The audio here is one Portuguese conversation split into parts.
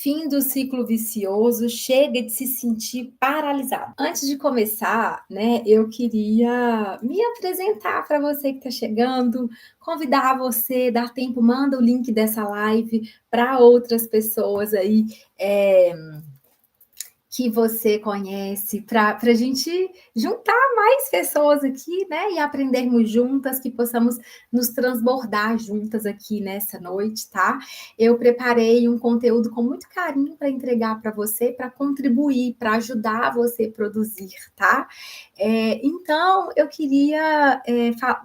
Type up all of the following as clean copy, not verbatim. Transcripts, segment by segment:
Fim do ciclo vicioso, chega de se sentir paralisado. Antes de começar, né, eu queria me apresentar para você que está chegando, convidar você, dar tempo, manda o link dessa live para outras pessoas aí, que você conhece, para a gente juntar mais pessoas aqui, né? E aprendermos juntas, que possamos nos transbordar juntas aqui nessa noite, tá? Eu preparei um conteúdo com muito carinho para entregar para você, para contribuir, para ajudar você a produzir, tá? Então, eu queria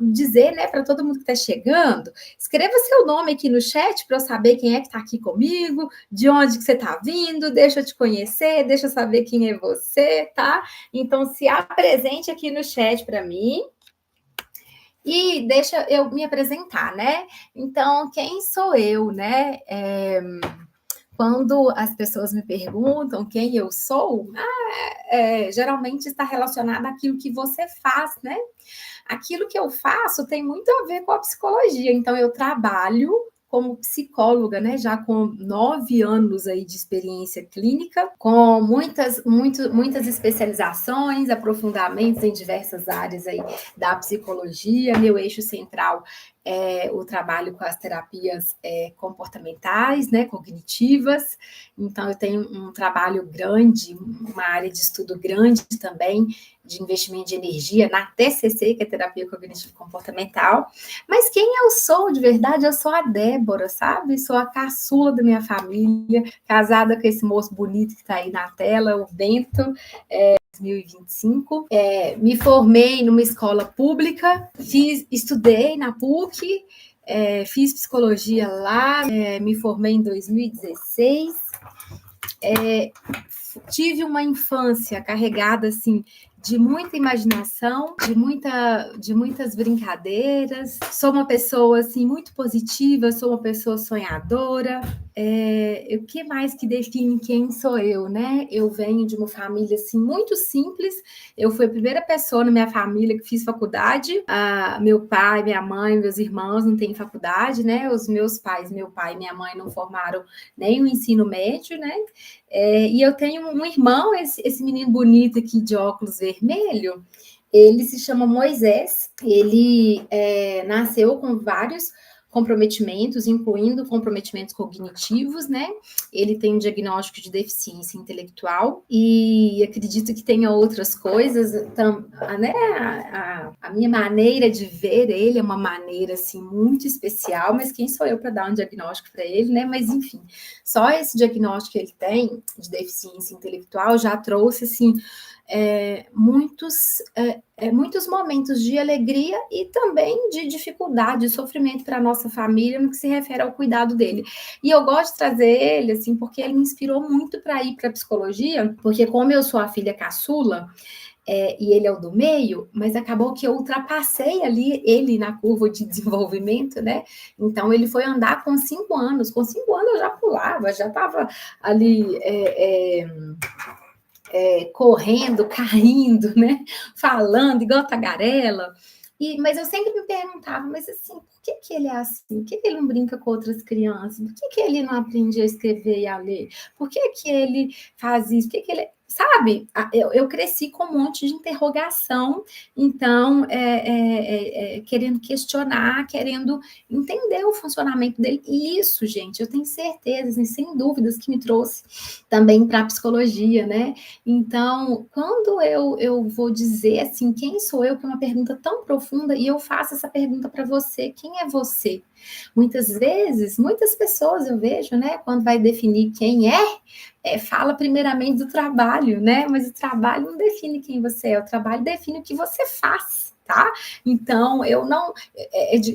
dizer, né, para todo mundo que está chegando, escreva seu nome aqui no chat para eu saber quem é que está aqui comigo, de onde que você está vindo, deixa eu te conhecer, deixa eu saber quem é você, tá? Então, se apresente aqui no chat para mim e deixa eu me apresentar, né? Então, quem sou eu, né? Quando as pessoas me perguntam quem eu sou, geralmente está relacionado àquilo que você faz, né? Aquilo que eu faço tem muito a ver com a psicologia, então eu trabalho como psicóloga, né, já com 9 anos aí de experiência clínica, com muitas especializações, aprofundamentos em diversas áreas aí da psicologia. Meu eixo central é o trabalho com as terapias comportamentais, né, cognitivas. Então, eu tenho um trabalho grande, uma área de estudo grande também, de investimento de energia na TCC, que é terapia cognitivo comportamental. Mas quem eu sou de verdade? Eu sou a Débora, sabe? Sou a caçula da minha família, casada com esse moço bonito que está aí na tela, o Bento, 2025. Me formei numa escola pública, estudei na PUC, fiz psicologia lá, me formei em 2016. Tive uma infância carregada assim de muita imaginação, de muitas brincadeiras. Sou uma pessoa assim muito positiva, sou uma pessoa sonhadora. O que mais que define quem sou eu, né? Eu venho de uma família assim muito simples. Eu fui a primeira pessoa na minha família que fiz faculdade. Meu pai, minha mãe, meus irmãos não têm faculdade, né? Os meus pais, meu pai e minha mãe não formaram nem o ensino médio, né? E eu tenho um irmão, esse menino bonito aqui de óculos vermelho, ele se chama Moisés, ele nasceu com vários comprometimentos, incluindo comprometimentos cognitivos, né? Ele tem um diagnóstico de deficiência intelectual e acredito que tenha outras coisas, né? A minha maneira de ver ele é uma maneira assim muito especial, mas quem sou eu para dar um diagnóstico para ele, né? Mas enfim, só esse diagnóstico que ele tem de deficiência intelectual já trouxe assim muitos momentos de alegria e também de dificuldade, de sofrimento para a nossa família no que se refere ao cuidado dele. E eu gosto de trazer ele, assim, porque ele me inspirou muito para ir para a psicologia, porque como eu sou a filha caçula, e ele é o do meio, mas acabou que eu ultrapassei ali ele na curva de desenvolvimento, né? Então ele foi andar com 5 anos. Com 5 anos eu já pulava, já estava ali correndo, caindo, né? Falando igual tagarela. Mas eu sempre me perguntava, mas assim, por que ele é assim? Por que ele não brinca com outras crianças? Por que ele não aprende a escrever e a ler? Por que ele faz isso? Por que ele... Sabe, eu cresci com um monte de interrogação, então, querendo questionar, querendo entender o funcionamento dele. E isso, gente, eu tenho certeza, assim, sem dúvidas, que me trouxe também para a psicologia, né? Então, quando eu vou dizer assim, quem sou eu, que é uma pergunta tão profunda, e eu faço essa pergunta para você, quem é você? Muitas vezes, muitas pessoas eu vejo, né, quando vai definir quem fala primeiramente do trabalho, né? Mas o trabalho não define quem você é, o trabalho define o que você faz, tá? Então, eu não,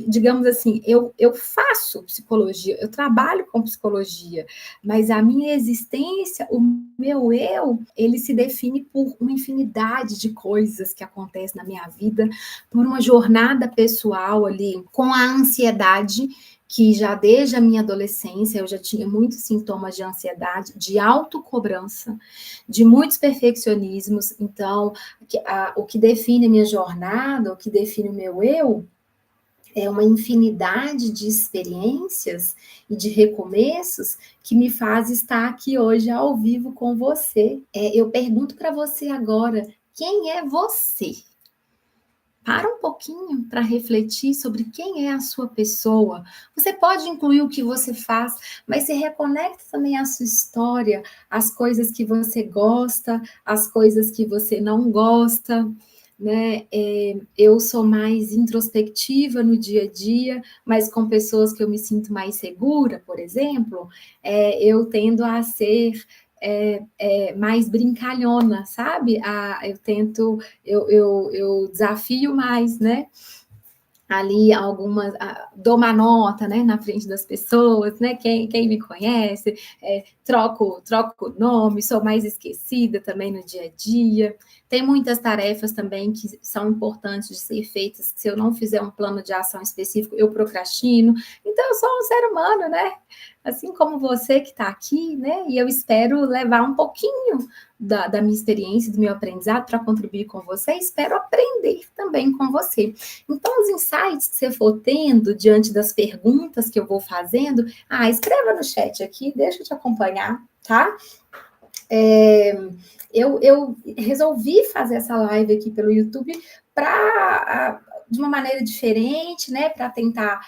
digamos assim, eu faço psicologia, eu trabalho com psicologia, mas a minha existência, o meu eu, ele se define por uma infinidade de coisas que acontecem na minha vida, por uma jornada pessoal ali, com a ansiedade, que já desde a minha adolescência eu já tinha muitos sintomas de ansiedade, de autocobrança, de muitos perfeccionismos. Então, o que define a minha jornada, o que define o meu eu, É uma infinidade de experiências e de recomeços que me faz estar aqui hoje ao vivo com você. Eu pergunto para você agora, quem é você? Para um pouquinho para refletir sobre quem é a sua pessoa. Você pode incluir o que você faz, mas se reconecta também à sua história, às coisas que você gosta, às coisas que você não gosta, né? Eu sou mais introspectiva no dia a dia, mas com pessoas que eu me sinto mais segura, por exemplo, eu tendo a ser mais brincalhona, sabe? Eu tento, eu desafio mais, né? Ali algumas, dou uma nota, né, na frente das pessoas, né, quem me conhece, troco o nome, sou mais esquecida também no dia a dia, tem muitas tarefas também que são importantes de ser feitas, que se eu não fizer um plano de ação específico, eu procrastino, então eu sou um ser humano, né, assim como você que está aqui, né, e eu espero levar um pouquinho da minha experiência, do meu aprendizado para contribuir com você, espero aprender também com você. Então, os insights que você for tendo diante das perguntas que eu vou fazendo, escreva no chat aqui, deixa eu te acompanhar, tá? Eu resolvi fazer essa live aqui pelo YouTube de uma maneira diferente, né? Para tentar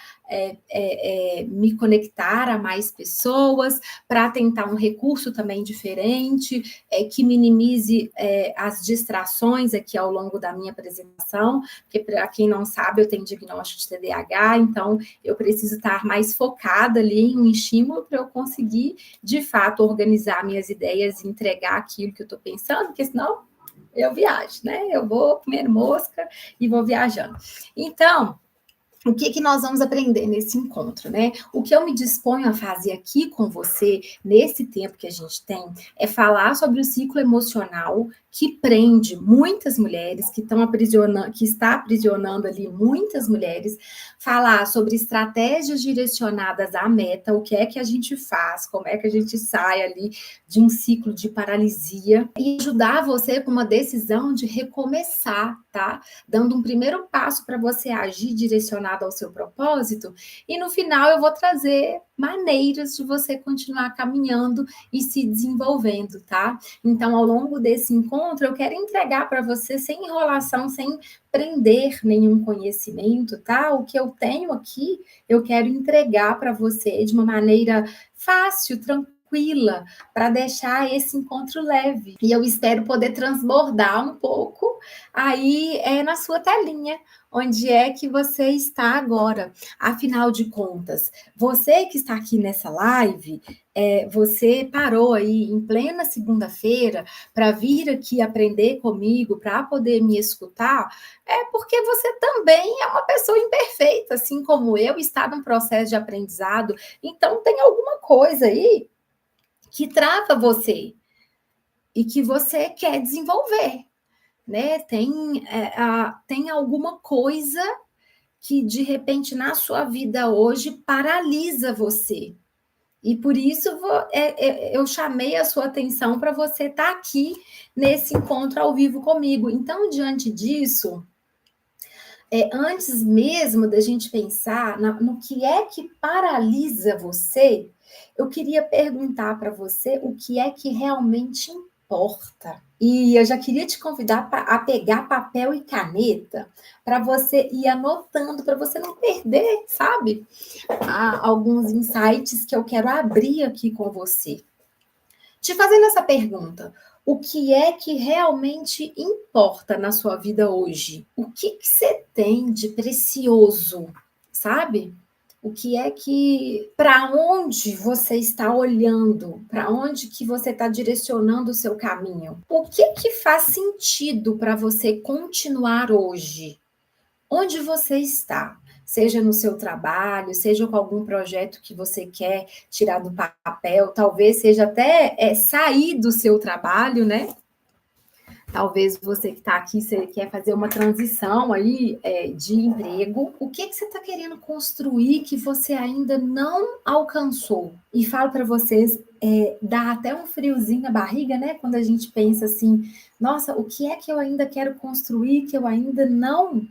me conectar a mais pessoas, para tentar um recurso também diferente, que minimize as distrações aqui ao longo da minha apresentação, porque para quem não sabe, eu tenho diagnóstico de TDAH, então eu preciso estar mais focada ali em um estímulo para eu conseguir, de fato, organizar minhas ideias e entregar aquilo que eu estou pensando, porque senão eu viajo, né? Eu vou comer mosca e vou viajando. Então, o que nós vamos aprender nesse encontro, né? O que eu me disponho a fazer aqui com você, nesse tempo que a gente tem, é falar sobre o ciclo emocional que prende muitas mulheres, que está aprisionando ali muitas mulheres, falar sobre estratégias direcionadas à meta, o que é que a gente faz, como é que a gente sai ali de um ciclo de paralisia, e ajudar você com uma decisão de recomeçar, tá? Dando um primeiro passo para você agir direcionado ao seu propósito, e no final eu vou trazer maneiras de você continuar caminhando e se desenvolvendo, tá? Então, ao longo desse encontro, eu quero entregar para você sem enrolação, sem prender nenhum conhecimento, tá? O que eu tenho aqui, eu quero entregar para você de uma maneira fácil, tranquila, para deixar esse encontro leve. E eu espero poder transbordar um pouco aí na sua telinha, onde é que você está agora. Afinal de contas, você que está aqui nessa live, você parou aí em plena segunda-feira para vir aqui aprender comigo, para poder me escutar, porque você também é uma pessoa imperfeita, assim como eu, está num processo de aprendizado, então tem alguma coisa aí que trava você e que você quer desenvolver, né? Tem alguma coisa que de repente na sua vida hoje paralisa você. E por isso eu chamei a sua atenção para você estar aqui nesse encontro ao vivo comigo. Então, diante disso, antes mesmo da gente pensar no que é que paralisa você, eu queria perguntar para você o que é que realmente importa. E eu já queria te convidar a pegar papel e caneta para você ir anotando, para você não perder, sabe? Há alguns insights que eu quero abrir aqui com você. Te fazendo essa pergunta, o que é que realmente importa na sua vida hoje? O que você tem de precioso, sabe? O que é que, para onde você está olhando? Para onde que você está direcionando o seu caminho? O que faz sentido para você continuar hoje? Onde você está? Seja no seu trabalho, seja com algum projeto que você quer tirar do papel, talvez seja até sair do seu trabalho, né? Talvez você que está aqui, você quer fazer uma transição aí de emprego. O que você está querendo construir que você ainda não alcançou? E falo para vocês, dá até um friozinho na barriga, né? Quando a gente pensa assim, nossa, o que é que eu ainda quero construir que eu ainda não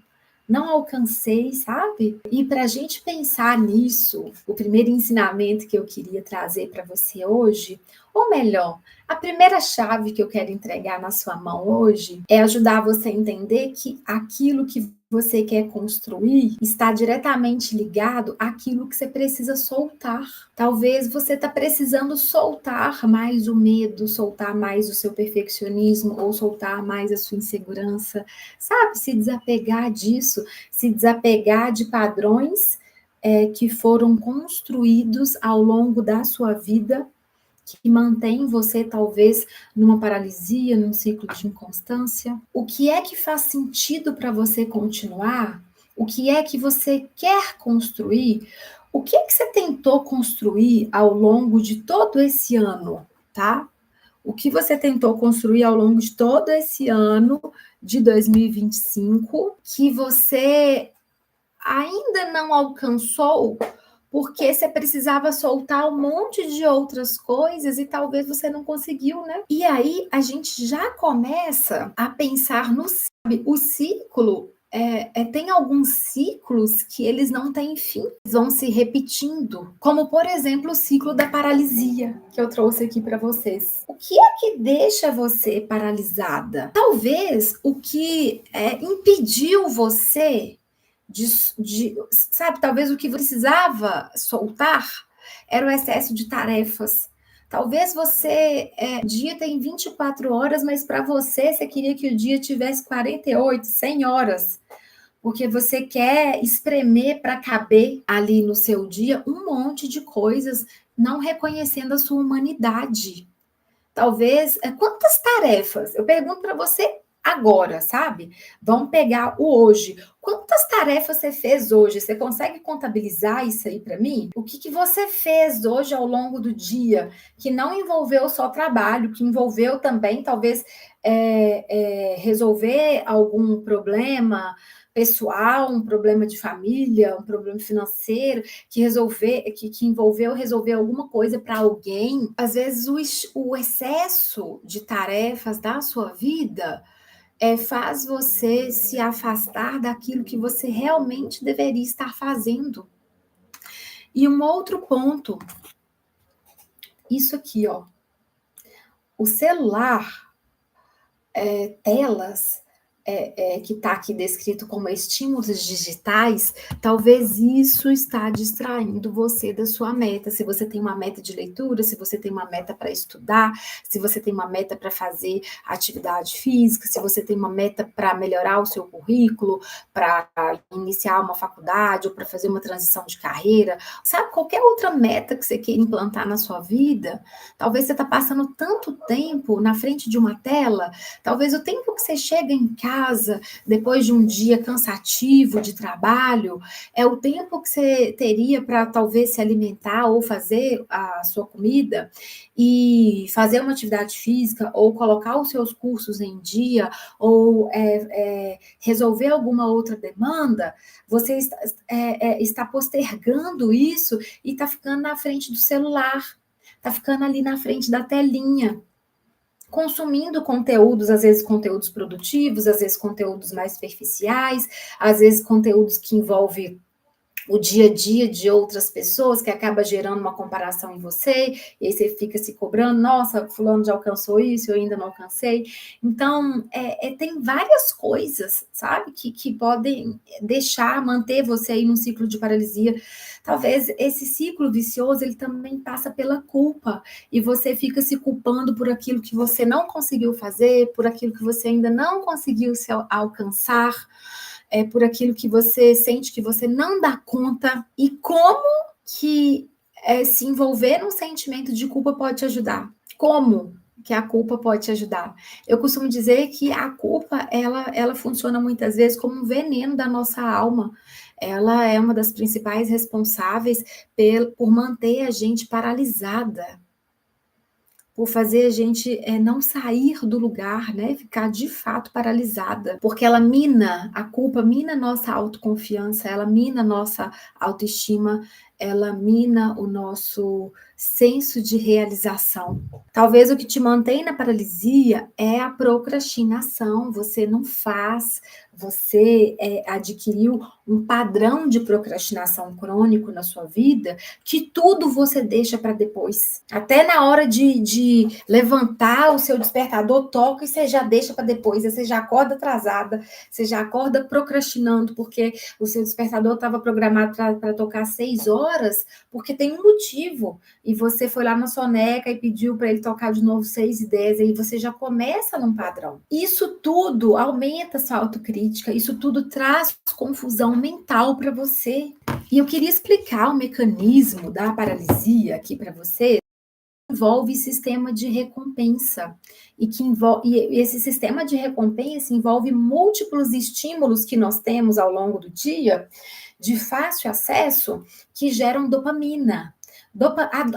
não alcancei, sabe? E para a gente pensar nisso, o primeiro ensinamento que eu queria trazer para você hoje, ou melhor, a primeira chave que eu quero entregar na sua mão hoje é ajudar você a entender que aquilo que você quer construir está diretamente ligado àquilo que você precisa soltar. Talvez você está precisando soltar mais o medo, soltar mais o seu perfeccionismo ou soltar mais a sua insegurança, sabe? Se desapegar disso, se desapegar de padrões que foram construídos ao longo da sua vida, que mantém você talvez numa paralisia, num ciclo de inconstância. O que é que faz sentido para você continuar? O que é que você quer construir? O que é que você tentou construir ao longo de todo esse ano, tá? O que você tentou construir ao longo de todo esse ano de 2025 que você ainda não alcançou porque você precisava soltar um monte de outras coisas e talvez você não conseguiu, né? E aí a gente já começa a pensar no, sabe, o ciclo. Tem alguns ciclos que eles não têm fim, eles vão se repetindo, como por exemplo o ciclo da paralisia que eu trouxe aqui para vocês. O que é que deixa você paralisada? Talvez o que impediu você sabe, talvez o que você precisava soltar era o excesso de tarefas. Talvez você, o dia tem 24 horas, mas para você queria que o dia tivesse 48, 100 horas, porque você quer espremer para caber ali no seu dia um monte de coisas, não reconhecendo a sua humanidade. Talvez, quantas tarefas? Eu pergunto para você agora, sabe? Vamos pegar o hoje. Quantas tarefas você fez hoje? Você consegue contabilizar isso aí para mim? O que você fez hoje ao longo do dia que não envolveu só trabalho, que envolveu também, talvez, resolver algum problema pessoal, um problema de família, um problema financeiro, que envolveu resolver alguma coisa para alguém. Às vezes o excesso de tarefas da sua vida faz você se afastar daquilo que você realmente deveria estar fazendo. E um outro ponto, isso aqui, ó, o celular, telas, que está aqui descrito como estímulos digitais, talvez isso está distraindo você da sua meta. Se você tem uma meta de leitura, se você tem uma meta para estudar, se você tem uma meta para fazer atividade física, se você tem uma meta para melhorar o seu currículo, para iniciar uma faculdade ou para fazer uma transição de carreira, sabe, qualquer outra meta que você queira implantar na sua vida, talvez você está passando tanto tempo na frente de uma tela, talvez o tempo que você chega em casa, depois de um dia cansativo de trabalho, é o tempo que você teria para talvez se alimentar ou fazer a sua comida e fazer uma atividade física ou colocar os seus cursos em dia ou resolver alguma outra demanda, você está postergando isso e está ficando na frente do celular, está ficando ali na frente da telinha, consumindo conteúdos, às vezes conteúdos produtivos, às vezes conteúdos mais superficiais, às vezes conteúdos que envolvem o dia a dia de outras pessoas, que acaba gerando uma comparação em você, e aí você fica se cobrando, nossa, fulano já alcançou isso, eu ainda não alcancei. Então, tem várias coisas, sabe, que podem manter você aí num ciclo de paralisia. Talvez esse ciclo vicioso, ele também passa pela culpa, e você fica se culpando por aquilo que você não conseguiu fazer, por aquilo que você ainda não conseguiu se alcançar, por aquilo que você sente que você não dá conta. E como que se envolver num sentimento de culpa pode te ajudar? Como que a culpa pode te ajudar? Eu costumo dizer que a culpa, ela funciona muitas vezes como um veneno da nossa alma. Ela é uma das principais responsáveis por manter a gente paralisada, por fazer a gente não sair do lugar, né? Ficar de fato paralisada, porque a culpa mina nossa autoconfiança, ela mina nossa autoestima, ela mina o nosso senso de realização. Talvez o que te mantém na paralisia é a procrastinação, você não faz, você adquiriu um padrão de procrastinação crônico na sua vida, que tudo você deixa para depois. Até na hora de levantar, o seu despertador toca e você já deixa para depois. Aí você já acorda atrasada, você já acorda procrastinando, porque o seu despertador estava programado para tocar 6 horas, porque tem um motivo. E você foi lá na soneca e pediu para ele tocar de novo 6h10, aí você já começa num padrão. Isso tudo aumenta a sua autocrítica, isso tudo traz confusão mental para você. E eu queria explicar o mecanismo da paralisia aqui para você. Envolve sistema de recompensa e esse sistema de recompensa envolve múltiplos estímulos que nós temos ao longo do dia, de fácil acesso, que geram dopamina.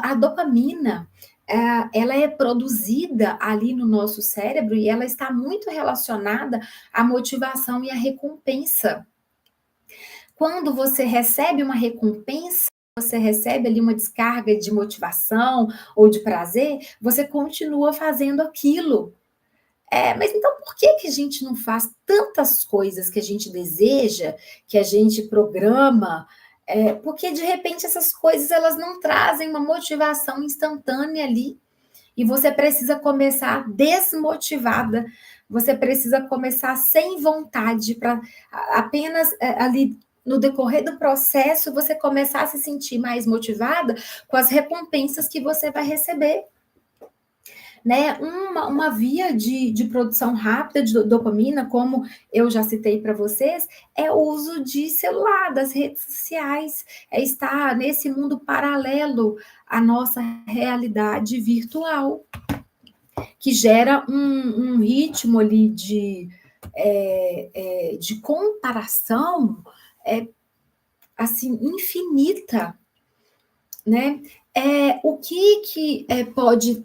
A dopamina, ela é produzida ali no nosso cérebro e ela está muito relacionada à motivação e à recompensa. Quando você recebe uma recompensa, você recebe ali uma descarga de motivação ou de prazer, você continua fazendo aquilo. Mas então por que a gente não faz tantas coisas que a gente deseja, que a gente programa? Porque de repente essas coisas elas não trazem uma motivação instantânea ali e você precisa começar desmotivada, você precisa começar sem vontade para apenas ali no decorrer do processo você começar a se sentir mais motivada com as recompensas que você vai receber. Né, uma via de produção rápida de dopamina, como eu já citei para vocês, é o uso de celular, das redes sociais, é estar nesse mundo paralelo à nossa realidade virtual, que gera um ritmo ali de comparação assim, infinita, né? O que pode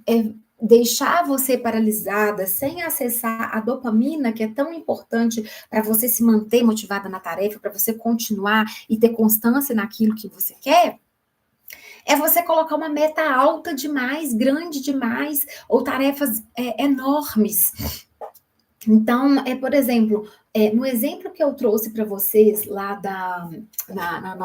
deixar você paralisada sem acessar a dopamina, que é tão importante para você se manter motivada na tarefa, para você continuar e ter constância naquilo que você quer, é você colocar uma meta alta demais, grande demais, ou tarefas enormes. Então, por exemplo, no exemplo que eu trouxe para vocês lá na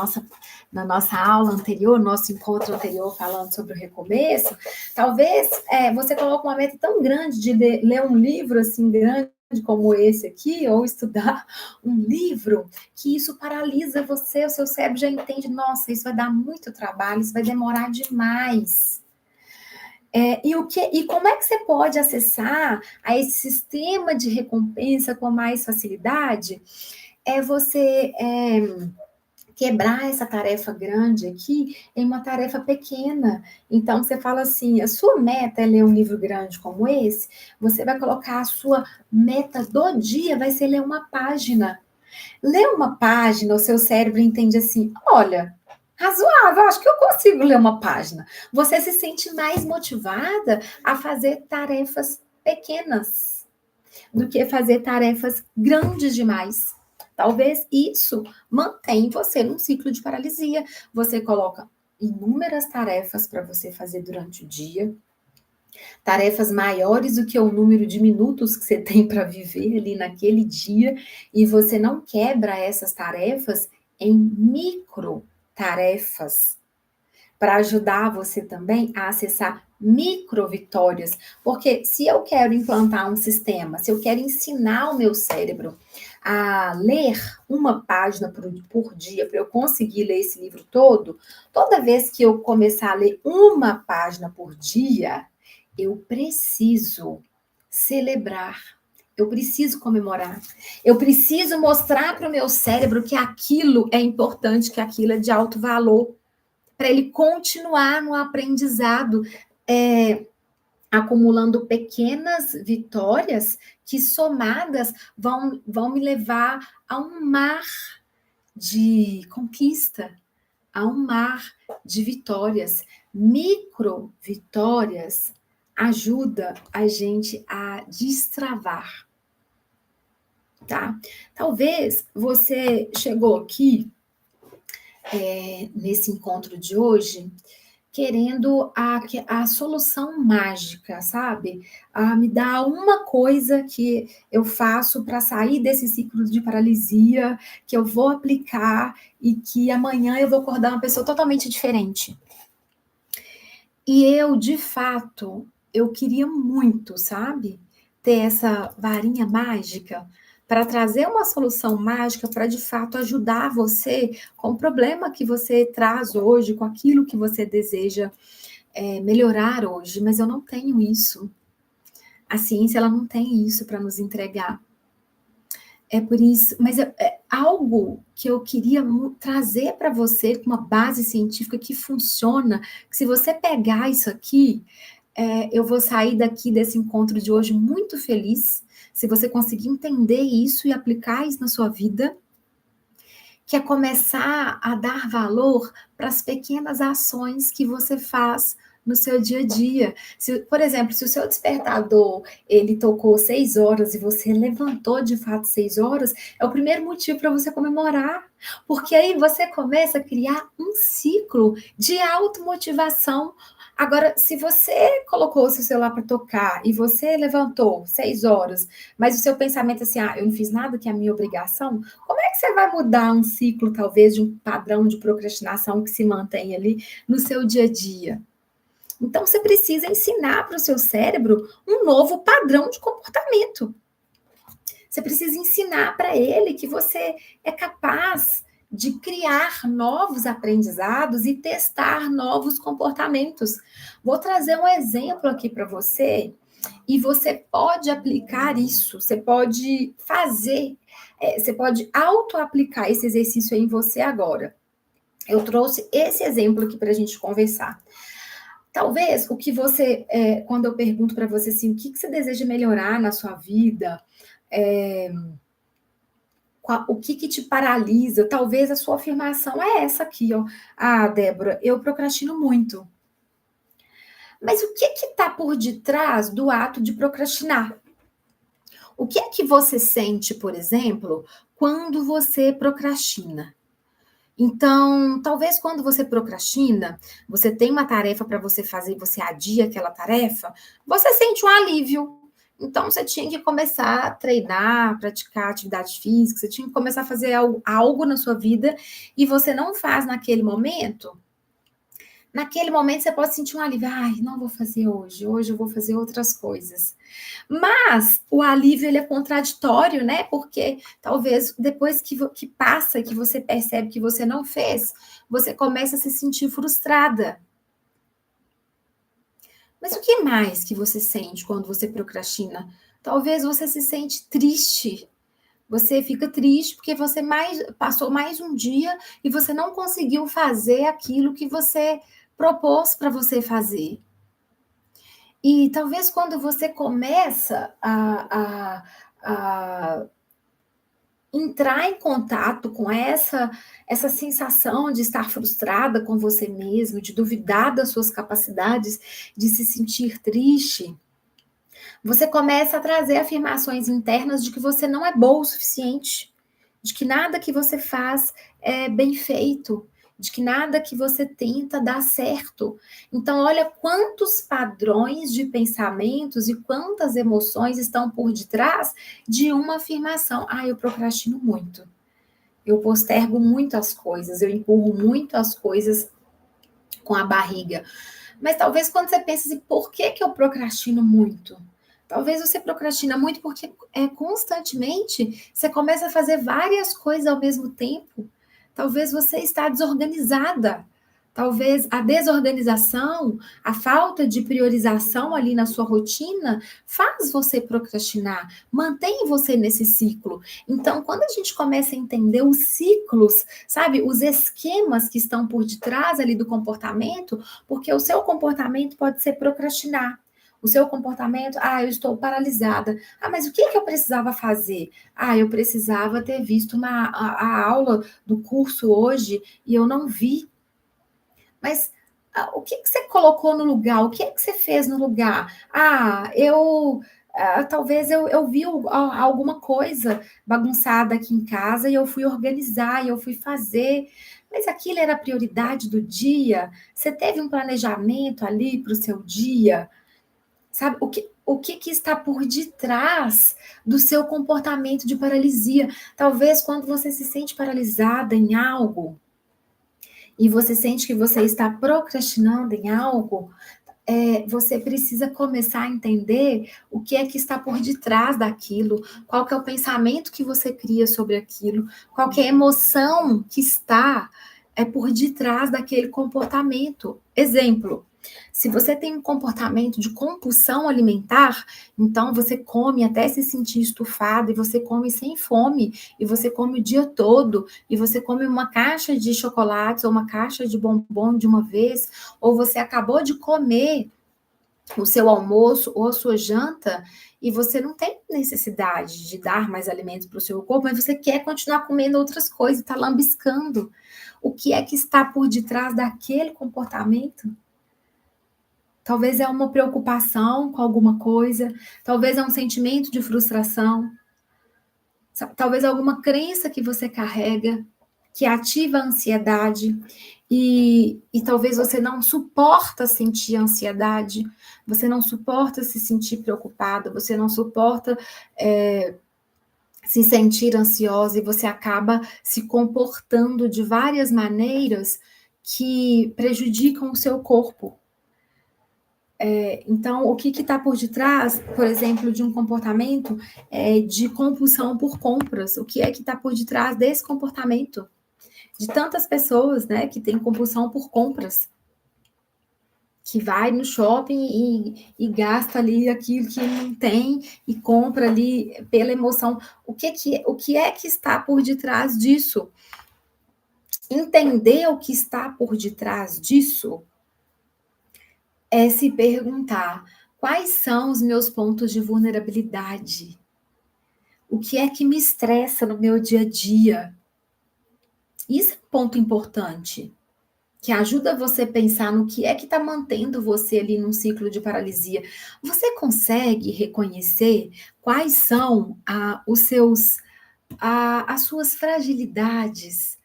nossa aula anterior, nosso encontro anterior falando sobre o recomeço, talvez você coloque uma meta tão grande de ler um livro assim grande como esse aqui, ou estudar um livro, que isso paralisa você, o seu cérebro já entende, nossa, isso vai dar muito trabalho, isso vai demorar demais. E como é que você pode acessar a esse sistema de recompensa com mais facilidade? É você quebrar essa tarefa grande aqui em uma tarefa pequena. Então, você fala assim, a sua meta é ler um livro grande como esse, você vai colocar a sua meta do dia, vai ser ler uma página. Ler uma página, o seu cérebro entende assim, olha, razoável, acho que eu consigo ler uma página. Você se sente mais motivada a fazer tarefas pequenas do que fazer tarefas grandes demais. Talvez isso mantenha você num ciclo de paralisia. Você coloca inúmeras tarefas para você fazer durante o dia, tarefas maiores do que o número de minutos que você tem para viver ali naquele dia, e você não quebra essas tarefas em micro tarefas para ajudar você também a acessar micro vitórias, porque se eu quero implantar um sistema, se eu quero ensinar o meu cérebro a ler uma página por dia para eu conseguir ler esse livro todo, toda vez que eu começar a ler uma página por dia, eu preciso celebrar, eu preciso comemorar, eu preciso mostrar para o meu cérebro que aquilo é importante, que aquilo é de alto valor, para ele continuar no aprendizado, acumulando pequenas vitórias que somadas vão me levar a um mar de conquista, a um mar de vitórias. Micro vitórias ajuda a gente a destravar, tá? Talvez você chegou aqui nesse encontro de hoje querendo a solução mágica, sabe? Me dá uma coisa que eu faço para sair desse ciclo de paralisia, que eu vou aplicar e que amanhã eu vou acordar uma pessoa totalmente diferente. E eu, de fato, eu queria muito, sabe, ter essa varinha mágica para trazer uma solução mágica para, de fato, ajudar você com o problema que você traz hoje, com aquilo que você deseja, melhorar hoje, mas eu não tenho isso. A ciência, ela não tem isso para nos entregar. É por isso, mas é algo que eu queria trazer para você com uma base científica que funciona, que se você pegar isso aqui, eu vou sair daqui desse encontro de hoje muito feliz, se você conseguir entender isso e aplicar isso na sua vida, que é começar a dar valor para as pequenas ações que você faz no seu dia a dia. Se, por exemplo, se o seu despertador ele tocou 6 horas e você levantou de fato 6 horas, é o primeiro motivo para você comemorar, porque aí você começa a criar um ciclo de automotivação. Agora, se você colocou o seu celular para tocar e você levantou 6 horas, mas o seu pensamento é assim, eu não fiz nada que é a minha obrigação, como é que você vai mudar um ciclo, talvez, de um padrão de procrastinação que se mantém ali no seu dia a dia? Então, você precisa ensinar para o seu cérebro um novo padrão de comportamento. Você precisa ensinar para ele que você é capaz de criar novos aprendizados e testar novos comportamentos. Vou trazer um exemplo aqui para você e você pode aplicar isso, você pode fazer, você pode auto-aplicar esse exercício em você agora. Eu trouxe esse exemplo aqui para a gente conversar. Talvez o que você, quando eu pergunto para você assim, o que você deseja melhorar na sua vida, o que te paralisa, talvez a sua afirmação é essa aqui, ó. Débora, eu procrastino muito. Mas o que está por detrás do ato de procrastinar? O que é que você sente, por exemplo, quando você procrastina? Então, talvez quando você procrastina, você tem uma tarefa para você fazer e você adia aquela tarefa, você sente um alívio. Então, você tinha que começar a treinar, praticar atividade física, você tinha que começar a fazer algo na sua vida e você não faz naquele momento você pode sentir um alívio. Não vou fazer hoje eu vou fazer outras coisas. Mas o alívio ele é contraditório, né? Porque talvez depois que passa, que você percebe que você não fez, você começa a se sentir frustrada. Mas o que mais que você sente quando você procrastina? Talvez você se sente triste. Você fica triste porque você passou mais um dia e você não conseguiu fazer aquilo que você propôs para você fazer. E talvez quando você começa a entrar em contato com essa sensação de estar frustrada com você mesmo, de duvidar das suas capacidades, de se sentir triste, você começa a trazer afirmações internas de que você não é boa o suficiente, de que nada que você faz é bem feito, de que nada que você tenta dá certo. Então, olha quantos padrões de pensamentos e quantas emoções estão por detrás de uma afirmação. Eu procrastino muito. Eu postergo muito as coisas, eu empurro muito as coisas com a barriga. Mas talvez quando você pensa assim, por que eu procrastino muito? Talvez você procrastina muito porque constantemente você começa a fazer várias coisas ao mesmo tempo. Talvez você está desorganizada. Talvez a desorganização, a falta de priorização ali na sua rotina faz você procrastinar, mantém você nesse ciclo. Então, quando a gente começa a entender os ciclos, sabe, os esquemas que estão por detrás ali do comportamento, porque o seu comportamento pode ser procrastinar. O seu comportamento, eu estou paralisada. Mas o que eu precisava fazer? Eu precisava ter visto a aula do curso hoje e eu não vi. Mas o que você colocou no lugar? O que é que você fez no lugar? Talvez eu vi alguma coisa bagunçada aqui em casa e eu fui organizar, e eu fui fazer. Mas aquilo era a prioridade do dia? Você teve um planejamento ali para o seu dia? Sabe, o que está por detrás do seu comportamento de paralisia? Talvez quando você se sente paralisada em algo, e você sente que você está procrastinando em algo, você precisa começar a entender o que é que está por detrás daquilo, qual que é o pensamento que você cria sobre aquilo, qual que é a emoção que está por detrás daquele comportamento. Exemplo, se você tem um comportamento de compulsão alimentar, então você come até se sentir estufado, e você come sem fome, e você come o dia todo, e você come uma caixa de chocolates ou uma caixa de bombom de uma vez, ou você acabou de comer o seu almoço ou a sua janta e você não tem necessidade de dar mais alimentos para o seu corpo, mas você quer continuar comendo outras coisas, está lambiscando. O que é que está por detrás daquele comportamento? Talvez é uma preocupação com alguma coisa, talvez é um sentimento de frustração, talvez alguma crença que você carrega que ativa a ansiedade e talvez você não suporta sentir ansiedade, você não suporta se sentir preocupada, você não suporta se sentir ansiosa e você acaba se comportando de várias maneiras que prejudicam o seu corpo. Então, o que está por detrás, por exemplo, de um comportamento de compulsão por compras? O que é que está por detrás desse comportamento? De tantas pessoas, né, que têm compulsão por compras, que vai no shopping e gasta ali aquilo que não tem e compra ali pela emoção. O que é que está por detrás disso? Entender o que está por detrás disso é se perguntar: quais são os meus pontos de vulnerabilidade? O que é que me estressa no meu dia a dia? Isso é um ponto importante, que ajuda você a pensar no que é que está mantendo você ali num ciclo de paralisia. Você consegue reconhecer quais são as suas fragilidades,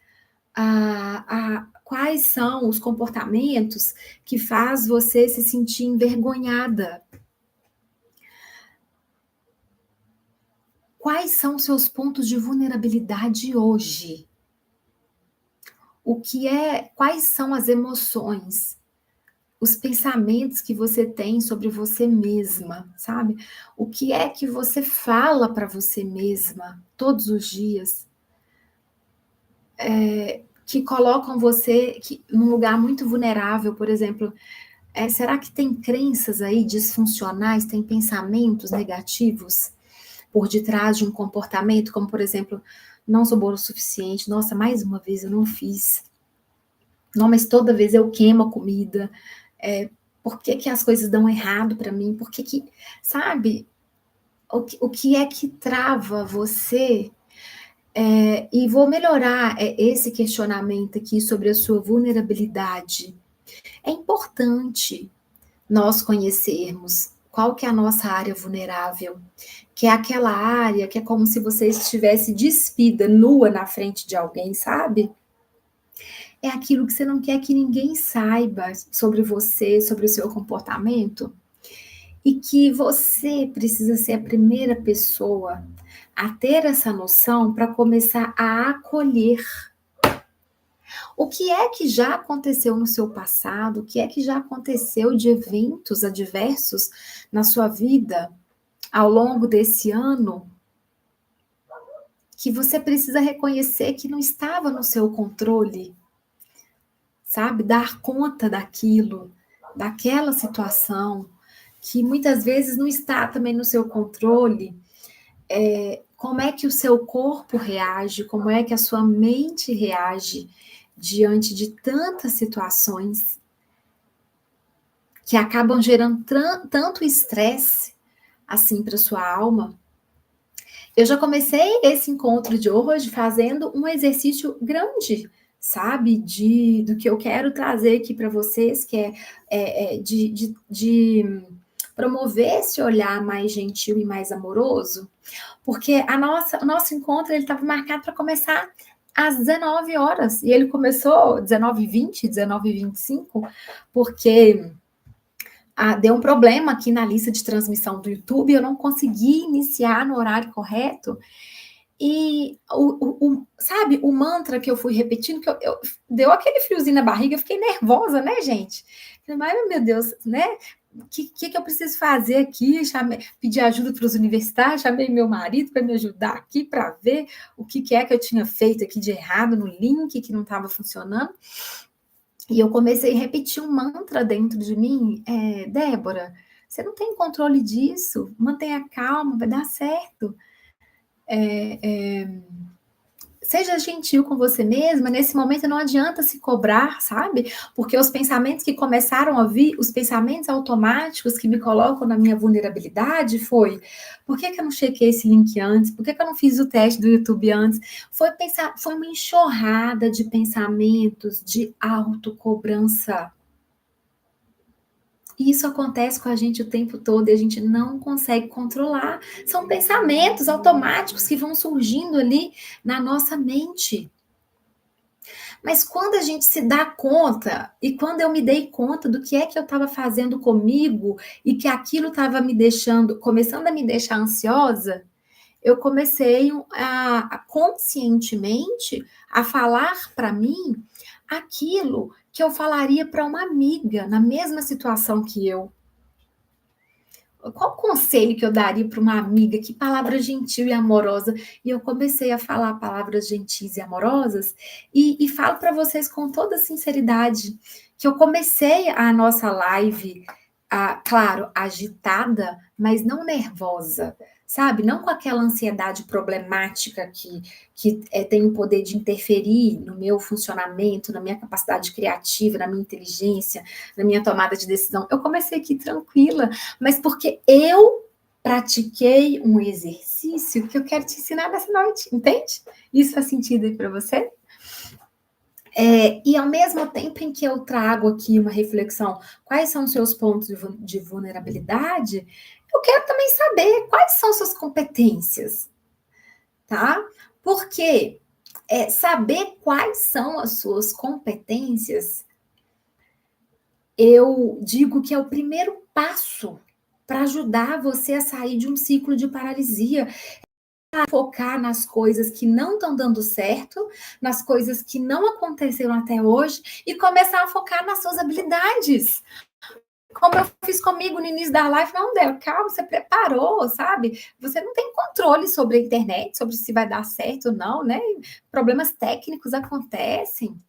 quais são os comportamentos que faz você se sentir envergonhada? Quais são seus pontos de vulnerabilidade hoje? Quais são as emoções, os pensamentos que você tem sobre você mesma, sabe? O que é que você fala para você mesma todos os dias, que colocam você num lugar muito vulnerável, por exemplo, será que tem crenças aí disfuncionais, tem pensamentos negativos por detrás de um comportamento, como por exemplo, não sou boa o suficiente, nossa, mais uma vez eu não fiz, não, mas toda vez eu queimo a comida, por que que as coisas dão errado para mim? Por que que, sabe, o que é que trava você? E vou melhorar esse questionamento aqui sobre a sua vulnerabilidade. É importante nós conhecermos qual que é a nossa área vulnerável, que é aquela área que é como se você estivesse despida, nua na frente de alguém, sabe? É aquilo que você não quer que ninguém saiba sobre você, sobre o seu comportamento, e que você precisa ser a primeira pessoa a ter essa noção para começar a acolher. O que é que já aconteceu no seu passado? O que é que já aconteceu de eventos adversos na sua vida ao longo desse ano que você precisa reconhecer que não estava no seu controle, sabe? Dar conta daquilo, daquela situação que muitas vezes não está também no seu controle. Como é que o seu corpo reage? Como é que a sua mente reage diante de tantas situações que acabam gerando tanto estresse assim para sua alma? Eu já comecei esse encontro de hoje fazendo um exercício grande, sabe, do que eu quero trazer aqui para vocês, que de promover esse olhar mais gentil e mais amoroso, porque o nosso encontro ele estava marcado para começar às 19 horas. E ele começou 19h20, 19h25, porque deu um problema aqui na lista de transmissão do YouTube, eu não consegui iniciar no horário correto. E sabe, o mantra que eu fui repetindo, que deu aquele friozinho na barriga, eu fiquei nervosa, né, gente? Mas, meu Deus, né? O que eu preciso fazer aqui? Pedi ajuda para os universitários, chamei meu marido para me ajudar aqui, para ver o que é que eu tinha feito aqui de errado no link, que não estava funcionando. E eu comecei a repetir um mantra dentro de mim, Débora, você não tem controle disso, mantenha calma, vai dar certo. Seja gentil com você mesma, nesse momento não adianta se cobrar, sabe? Porque os pensamentos que começaram a vir, os pensamentos automáticos que me colocam na minha vulnerabilidade foi, por que eu não chequei esse link antes? Por que eu não fiz o teste do YouTube antes? Foi uma enxurrada de pensamentos de autocobrança. E isso acontece com a gente o tempo todo e a gente não consegue controlar. São pensamentos automáticos que vão surgindo ali na nossa mente. Mas quando a gente se dá conta, e quando eu me dei conta do que é que eu estava fazendo comigo e que aquilo estava me deixando, começando a me deixar ansiosa, eu comecei a conscientemente a falar para mim aquilo que eu falaria para uma amiga na mesma situação que eu. Qual conselho que eu daria para uma amiga? Que palavra gentil e amorosa. E eu comecei a falar palavras gentis e amorosas, e falo para vocês com toda sinceridade que eu comecei a nossa live, claro, agitada, mas não nervosa, sabe? Não com aquela ansiedade problemática que tem o poder de interferir no meu funcionamento, na minha capacidade criativa, na minha inteligência, na minha tomada de decisão. Eu comecei aqui tranquila, mas porque eu pratiquei um exercício que eu quero te ensinar nessa noite, entende? Isso faz sentido aí para você? E ao mesmo tempo em que eu trago aqui uma reflexão, quais são os seus pontos de vulnerabilidade, eu quero também saber quais são suas competências, tá? Porque saber quais são as suas competências, eu digo que é o primeiro passo para ajudar você a sair de um ciclo de paralisia, a focar nas coisas que não estão dando certo, nas coisas que não aconteceram até hoje e começar a focar nas suas habilidades. Como eu fiz comigo no início da live, não, Del, calma, você preparou, sabe? Você não tem controle sobre a internet, sobre se vai dar certo ou não, né? Problemas técnicos acontecem,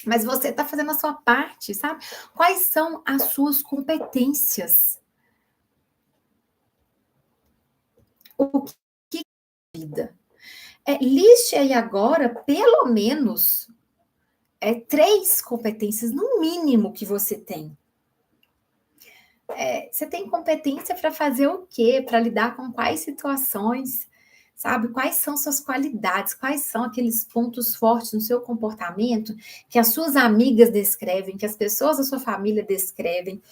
mas você está fazendo a sua parte, sabe? Quais são as suas competências? O que é vida? Liste aí agora, pelo menos, 3 competências, no mínimo, que você tem. Você tem competência para fazer o quê? Para lidar com quais situações? Sabe? Quais são suas qualidades? Quais são aqueles pontos fortes no seu comportamento que as suas amigas descrevem, que as pessoas da sua família descrevem?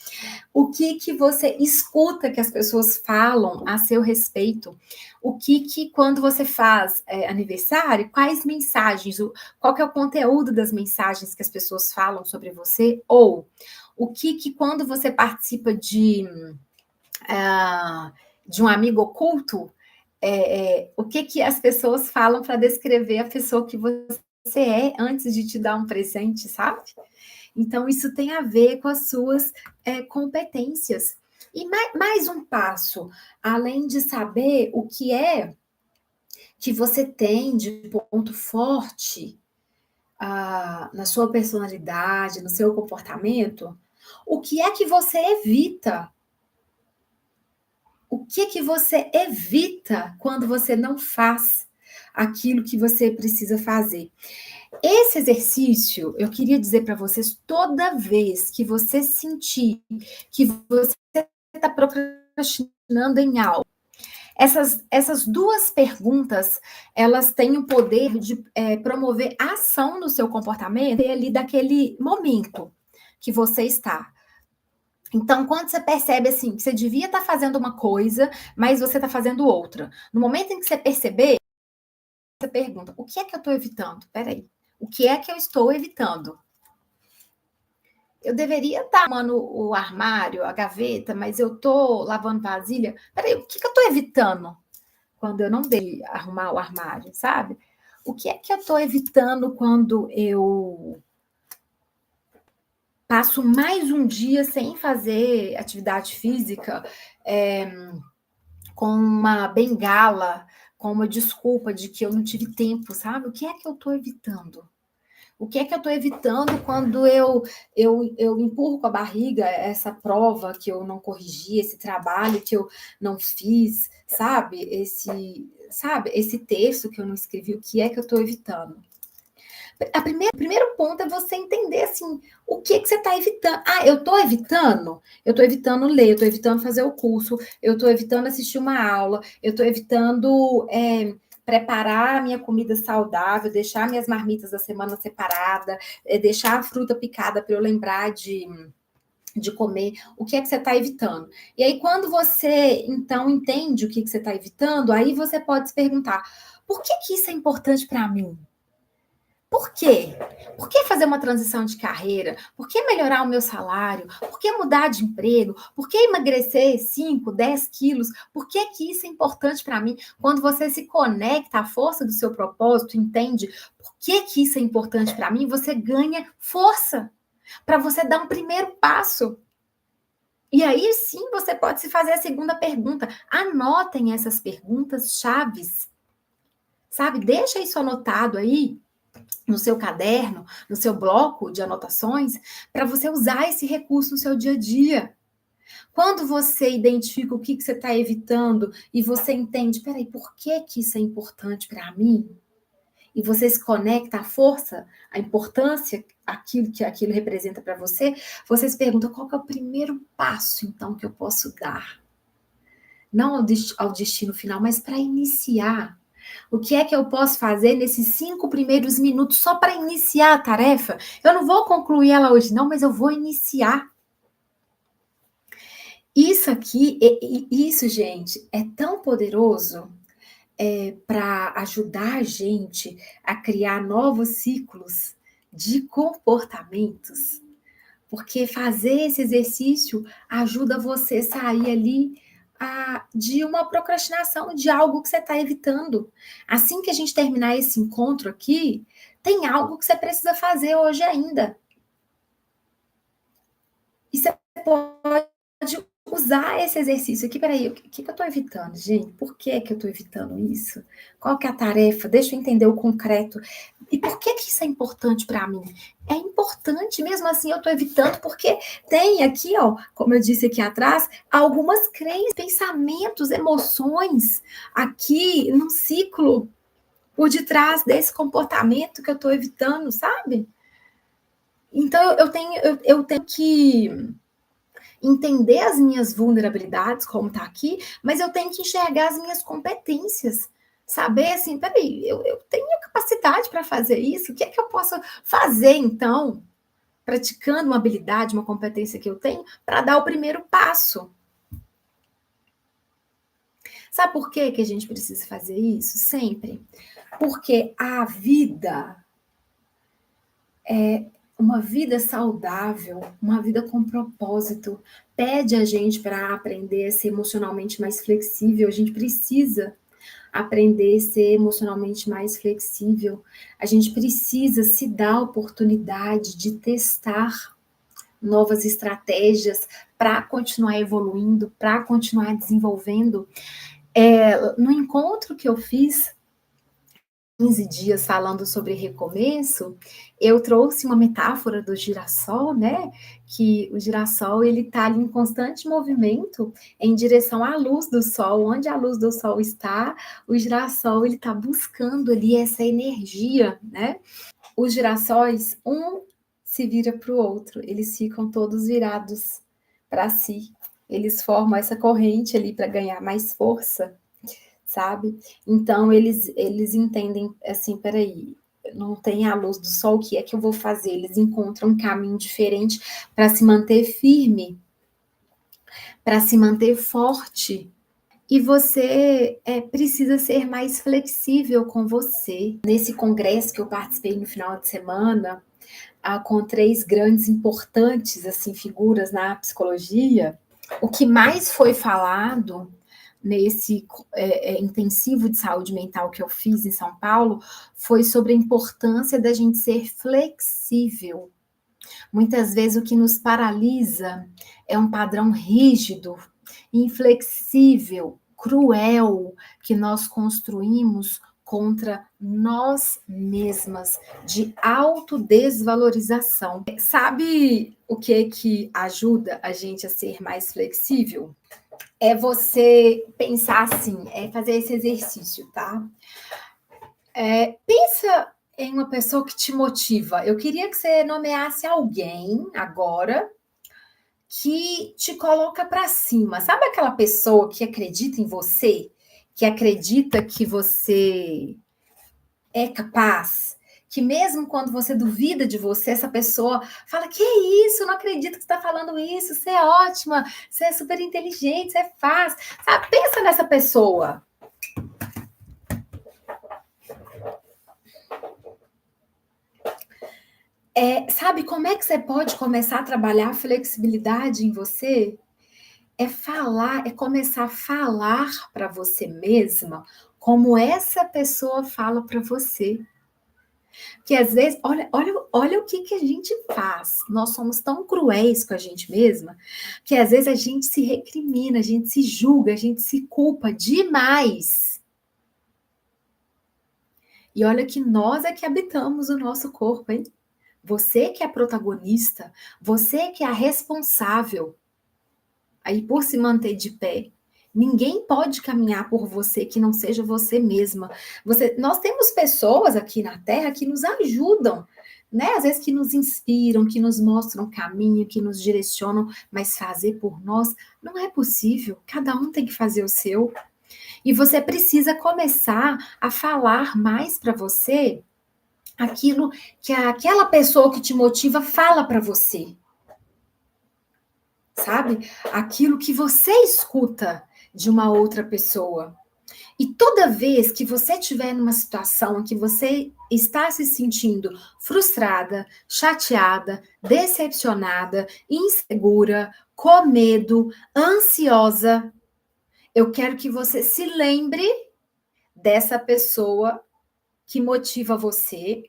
O que você escuta que as pessoas falam a seu respeito? O que quando você faz aniversário, quais mensagens, qual que é o conteúdo das mensagens que as pessoas falam sobre você? Ou o que quando você participa de um amigo oculto, o que as pessoas falam para descrever a pessoa que você é antes de te dar um presente, sabe? Então, isso tem a ver com as suas competências. E mais um passo, além de saber o que é que você tem de ponto forte na sua personalidade, no seu comportamento, o que é que você evita? O que você evita quando você não faz aquilo que você precisa fazer? Esse exercício, eu queria dizer para vocês, toda vez que você sentir que você está procrastinando em algo, essas 2 perguntas, elas têm o poder de promover ação no seu comportamento e ali daquele momento que você está. Então, quando você percebe assim, que você devia estar fazendo uma coisa, mas você está fazendo outra. No momento em que você perceber, pergunta, o que é que eu estou evitando? Peraí, o que é que eu estou evitando? Eu deveria estar arrumando o armário, a gaveta, mas eu estou lavando vasilha. Peraí, o que eu estou evitando quando eu não devo arrumar o armário, sabe? O que é que eu estou evitando quando eu passo mais um dia sem fazer atividade física, com uma bengala, com uma desculpa de que eu não tive tempo, sabe? O que é que eu estou evitando? O que é que eu estou evitando quando eu empurro com a barriga essa prova que eu não corrigi, esse trabalho que eu não fiz, sabe? Esse texto que eu não escrevi, o que é que eu estou evitando? O primeiro ponto é você entender assim, o que você está evitando. Ah, eu estou evitando? Eu estou evitando ler, eu estou evitando fazer o curso, eu estou evitando assistir uma aula, eu estou evitando preparar a minha comida saudável, deixar minhas marmitas da semana separada, deixar a fruta picada para eu lembrar de comer. O que é que você está evitando? E aí, quando você, então, entende o que você está evitando, aí você pode se perguntar, por que isso é importante para mim? Por quê? Por que fazer uma transição de carreira? Por que melhorar o meu salário? Por que mudar de emprego? Por que emagrecer 5, 10 quilos? Por que isso é importante para mim? Quando você se conecta à força do seu propósito, entende por que isso é importante para mim, você ganha força para você dar um primeiro passo. E aí sim você pode se fazer a segunda pergunta. Anotem essas perguntas chaves, sabe? Deixa isso anotado aí no seu caderno, no seu bloco de anotações, para você usar esse recurso no seu dia a dia. Quando você identifica o que você está evitando e você entende, peraí, por que isso é importante para mim? E você se conecta à força, à importância, aquilo que aquilo representa para você, você se pergunta qual que é o primeiro passo, então, que eu posso dar? Não ao destino final, mas para iniciar. O que é que eu posso fazer nesses 5 primeiros minutos só para iniciar a tarefa? Eu não vou concluir ela hoje, não, mas eu vou iniciar. Isso aqui, isso, gente, é tão poderoso para ajudar a gente a criar novos ciclos de comportamentos. Porque fazer esse exercício ajuda você a sair ali de uma procrastinação, de algo que você está evitando. Assim que a gente terminar esse encontro aqui, tem algo que você precisa fazer hoje ainda. E você pode usar esse exercício aqui. Peraí, o que eu estou evitando, gente? Por que eu estou evitando isso? Qual que é a tarefa? Deixa eu entender o concreto. E por que isso é importante para mim? É importante, mesmo assim eu estou evitando, porque tem aqui, ó, como eu disse aqui atrás, algumas crenças, pensamentos, emoções aqui num ciclo por detrás desse comportamento que eu estou evitando, sabe? Então eu tenho que entender as minhas vulnerabilidades, como está aqui, mas eu tenho que enxergar as minhas competências. Saber assim, peraí, eu tenho capacidade para fazer isso, o que é que eu posso fazer então, praticando uma habilidade, uma competência que eu tenho, para dar o primeiro passo. Sabe por que a gente precisa fazer isso? Sempre. Porque a vida uma vida saudável, uma vida com propósito, pede a gente para aprender a ser emocionalmente mais flexível. A gente precisa aprender a ser emocionalmente mais flexível. A gente precisa se dar a oportunidade de testar novas estratégias para continuar evoluindo, para continuar desenvolvendo. No encontro que eu fiz 15 dias falando sobre recomeço, eu trouxe uma metáfora do girassol, né? Que o girassol ele está ali em constante movimento em direção à luz do sol. Onde a luz do sol está, o girassol ele está buscando ali essa energia, né? Os girassóis, um se vira para o outro, eles ficam todos virados para si. Eles formam essa corrente ali para ganhar mais força, sabe? Então, eles entendem assim, peraí, não tem a luz do sol, o que é que eu vou fazer? Eles encontram um caminho diferente para se manter firme, para se manter forte. E você precisa ser mais flexível com você. Nesse congresso que eu participei no final de semana, com três grandes importantes assim figuras na psicologia, o que mais foi falado nesse intensivo de saúde mental que eu fiz em São Paulo foi sobre a importância da gente ser flexível. Muitas vezes o que nos paralisa é um padrão rígido, inflexível, cruel que nós construímos contra nós mesmas, de autodesvalorização. Sabe o que ajuda a gente a ser mais flexível? É você pensar assim, fazer esse exercício, tá? Pensa em uma pessoa que te motiva. Eu queria que você nomeasse alguém agora que te coloca para cima. Sabe aquela pessoa que acredita em você? Que acredita que você é capaz? Que mesmo quando você duvida de você, essa pessoa fala: que é isso? Eu não acredito que você está falando isso. Você é ótima, você é super inteligente, você faz. Sabe? Pensa nessa pessoa. Sabe como é que você pode começar a trabalhar a flexibilidade em você? Começar a falar para você mesma como essa pessoa fala para você. Que às vezes, olha o que a gente faz. Nós somos tão cruéis com a gente mesma, que às vezes a gente se recrimina, a gente se julga, a gente se culpa demais. E olha que nós é que habitamos o nosso corpo, hein? Você que é a protagonista, você que é a responsável aí por se manter de pé. Ninguém pode caminhar por você que não seja você mesma. Nós temos pessoas aqui na Terra que nos ajudam, né? Às vezes que nos inspiram, que nos mostram caminho, que nos direcionam, mas fazer por nós não é possível. Cada um tem que fazer o seu. E você precisa começar a falar mais para você aquilo que aquela pessoa que te motiva fala para você. Sabe? Aquilo que você escuta de uma outra pessoa. E toda vez que você estiver numa situação em que você está se sentindo frustrada, chateada, decepcionada, insegura, com medo, ansiosa, eu quero que você se lembre dessa pessoa que motiva você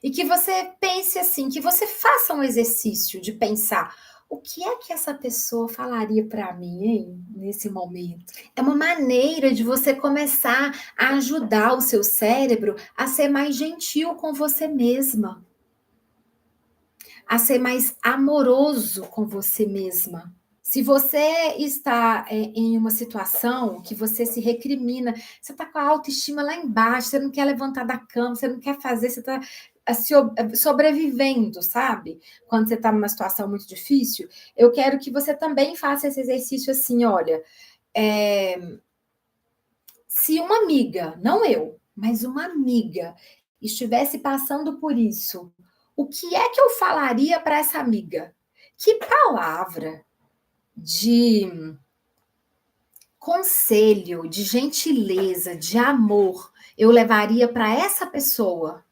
e que você pense assim, que você faça um exercício de pensar o que é que essa pessoa falaria para mim, hein, nesse momento? É uma maneira de você começar a ajudar o seu cérebro a ser mais gentil com você mesma, a ser mais amoroso com você mesma. Se você está em uma situação que você se recrimina, você está com a autoestima lá embaixo, você não quer levantar da cama, você não quer fazer, você está sobrevivendo, sabe? Quando você está numa situação muito difícil, eu quero que você também faça esse exercício assim, olha, se uma amiga, não eu, mas uma amiga, estivesse passando por isso, o que é que eu falaria para essa amiga? Que palavra de conselho, de gentileza, de amor eu levaria para essa pessoa?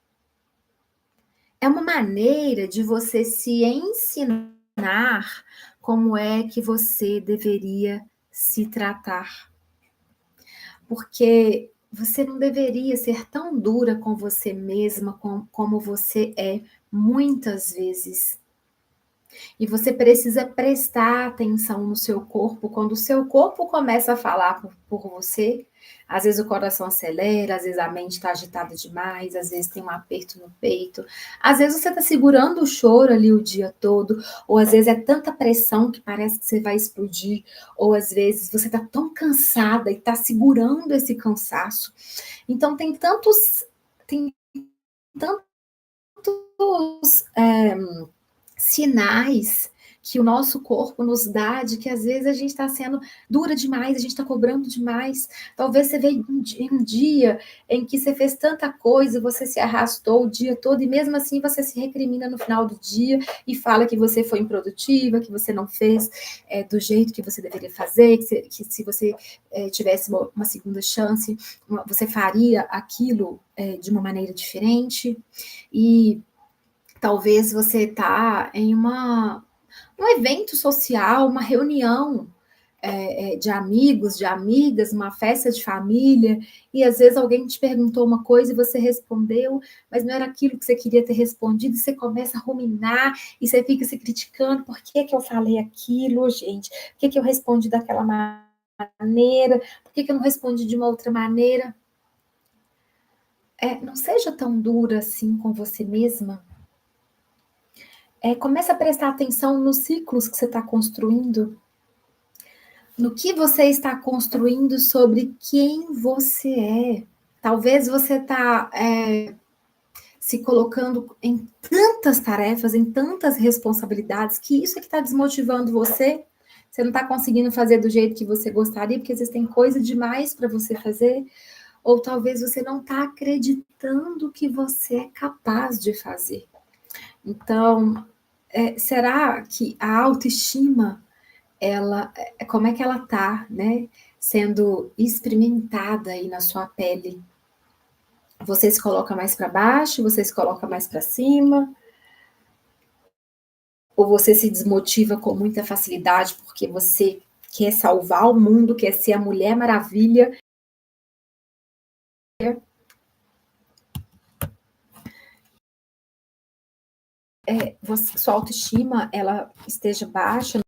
É uma maneira de você se ensinar como é que você deveria se tratar. Porque você não deveria ser tão dura com você mesma como você é muitas vezes. E você precisa prestar atenção no seu corpo. Quando o seu corpo começa a falar por você, às vezes o coração acelera, às vezes a mente está agitada demais, às vezes tem um aperto no peito, às vezes você está segurando o choro ali o dia todo, ou às vezes é tanta pressão que parece que você vai explodir, ou às vezes você está tão cansada e está segurando esse cansaço. Então tem tantos sinais que o nosso corpo nos dá, de que às vezes a gente está sendo dura demais, a gente está cobrando demais. Talvez você veja um dia em que você fez tanta coisa, você se arrastou o dia todo e mesmo assim você se recrimina no final do dia e fala que você foi improdutiva, que você não fez do jeito que você deveria fazer, que se você tivesse uma segunda chance, você faria aquilo de uma maneira diferente. E talvez você está em um evento social, uma reunião de amigos, de amigas, uma festa de família, e às vezes alguém te perguntou uma coisa e você respondeu, mas não era aquilo que você queria ter respondido, e você começa a ruminar, e você fica se criticando, por que que eu falei aquilo, gente? Por que que eu respondi daquela maneira? Por que que eu não respondi de uma outra maneira? Não seja tão dura assim com você mesma. Começa a prestar atenção nos ciclos que você está construindo, no que você está construindo sobre quem você é. Talvez você está se colocando em tantas tarefas, em tantas responsabilidades, que isso é que está desmotivando você. Você não está conseguindo fazer do jeito que você gostaria, porque existem coisa demais para você fazer. Ou talvez você não está acreditando que você é capaz de fazer. Então, será que a autoestima, ela, como é que ela está, né, sendo experimentada aí na sua pele? Você se coloca mais para baixo, você se coloca mais para cima, ou você se desmotiva com muita facilidade porque você quer salvar o mundo, quer ser a Mulher Maravilha? Sua autoestima, ela esteja baixa,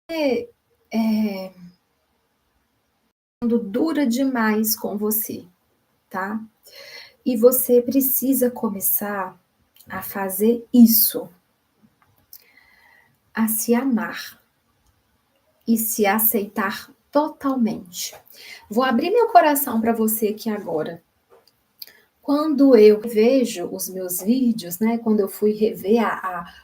é, dura demais com você, tá? E você precisa começar a fazer isso, a se amar e se aceitar totalmente. Vou abrir meu coração para você aqui agora. Quando eu vejo os meus vídeos, né, quando eu fui rever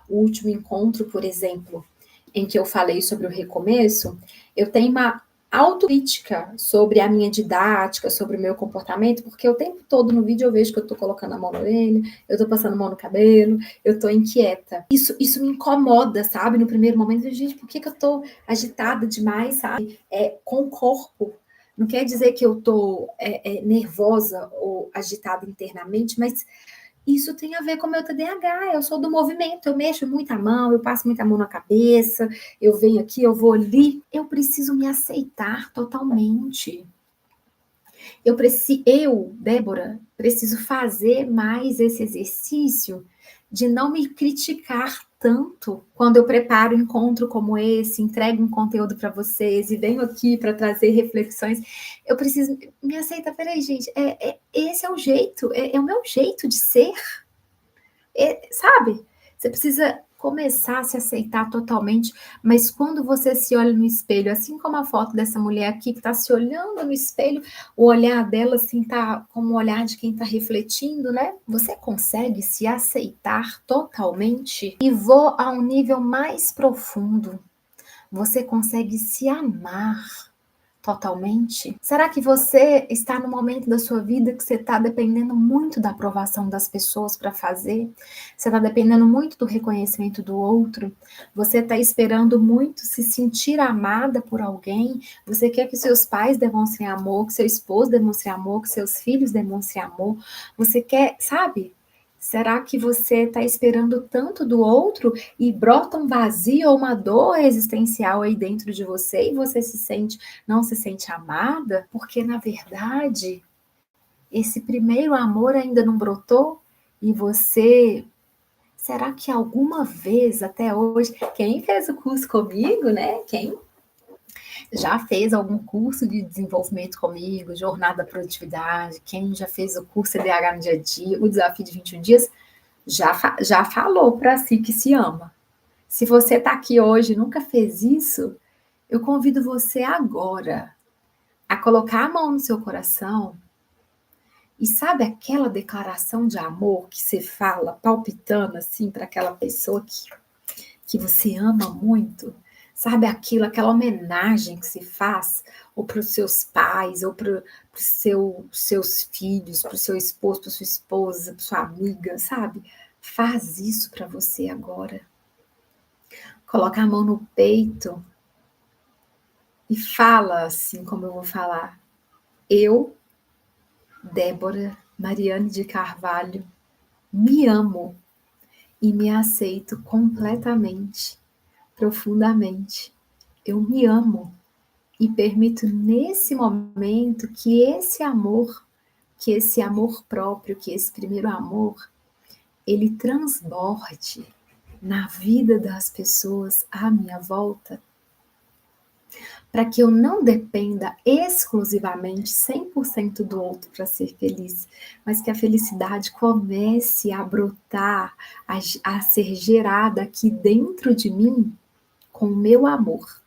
o último encontro, por exemplo, em que eu falei sobre o recomeço, eu tenho uma autocrítica sobre a minha didática, sobre o meu comportamento, porque o tempo todo no vídeo eu vejo que eu tô colocando a mão na orelha, eu tô passando a mão no cabelo, eu tô inquieta. Isso me incomoda, sabe? No primeiro momento, eu, gente, por que eu tô agitada demais, sabe? Com o corpo. Não quer dizer que eu tô nervosa ou agitada internamente, mas isso tem a ver com o meu TDAH, eu sou do movimento, eu mexo muito a mão, eu passo muita mão na cabeça, eu venho aqui, eu vou ali. Eu preciso me aceitar totalmente. Débora, preciso fazer mais esse exercício de não me criticar tanto quando eu preparo um encontro como esse, entrego um conteúdo para vocês e venho aqui para trazer reflexões. Eu preciso me aceitar. Peraí, gente, esse é o jeito, é o meu jeito de ser. Sabe? Você precisa começar a se aceitar totalmente, mas quando você se olha no espelho, assim como a foto dessa mulher aqui que está se olhando no espelho, o olhar dela assim tá como o olhar de quem está refletindo, né? Você consegue se aceitar totalmente? E vou a um nível mais profundo. Você consegue se amar totalmente? Será que você está no momento da sua vida que você está dependendo muito da aprovação das pessoas para fazer? Você está dependendo muito do reconhecimento do outro? Você está esperando muito se sentir amada por alguém? Você quer que seus pais demonstrem amor, que seu esposo demonstre amor, que seus filhos demonstrem amor? Você quer, sabe? Será que você está esperando tanto do outro e brota um vazio ou uma dor existencial aí dentro de você e você não se sente amada? Porque, na verdade, esse primeiro amor ainda não brotou e você... Será que alguma vez até hoje, quem fez o curso comigo, né? Quem já fez algum curso de desenvolvimento comigo, jornada da produtividade, quem já fez o curso CDH no dia a dia, o desafio de 21 dias, já falou para si que se ama. Se você está aqui hoje e nunca fez isso, eu convido você agora a colocar a mão no seu coração e sabe aquela declaração de amor que você fala palpitando assim para aquela pessoa que que você ama muito, sabe aquilo, aquela homenagem que se faz, ou para os seus pais, ou para os seus filhos, para o seu esposo, para sua esposa, para sua amiga, sabe? Faz isso para você agora. Coloca a mão no peito e fala assim como eu vou falar. Eu, Débora Mariane de Carvalho, me amo e me aceito completamente, profundamente. Eu me amo e permito nesse momento que esse amor próprio, que esse primeiro amor, ele transborde na vida das pessoas à minha volta, para que eu não dependa exclusivamente 100% do outro para ser feliz, mas que a felicidade comece a brotar, a ser gerada aqui dentro de mim com o meu amor.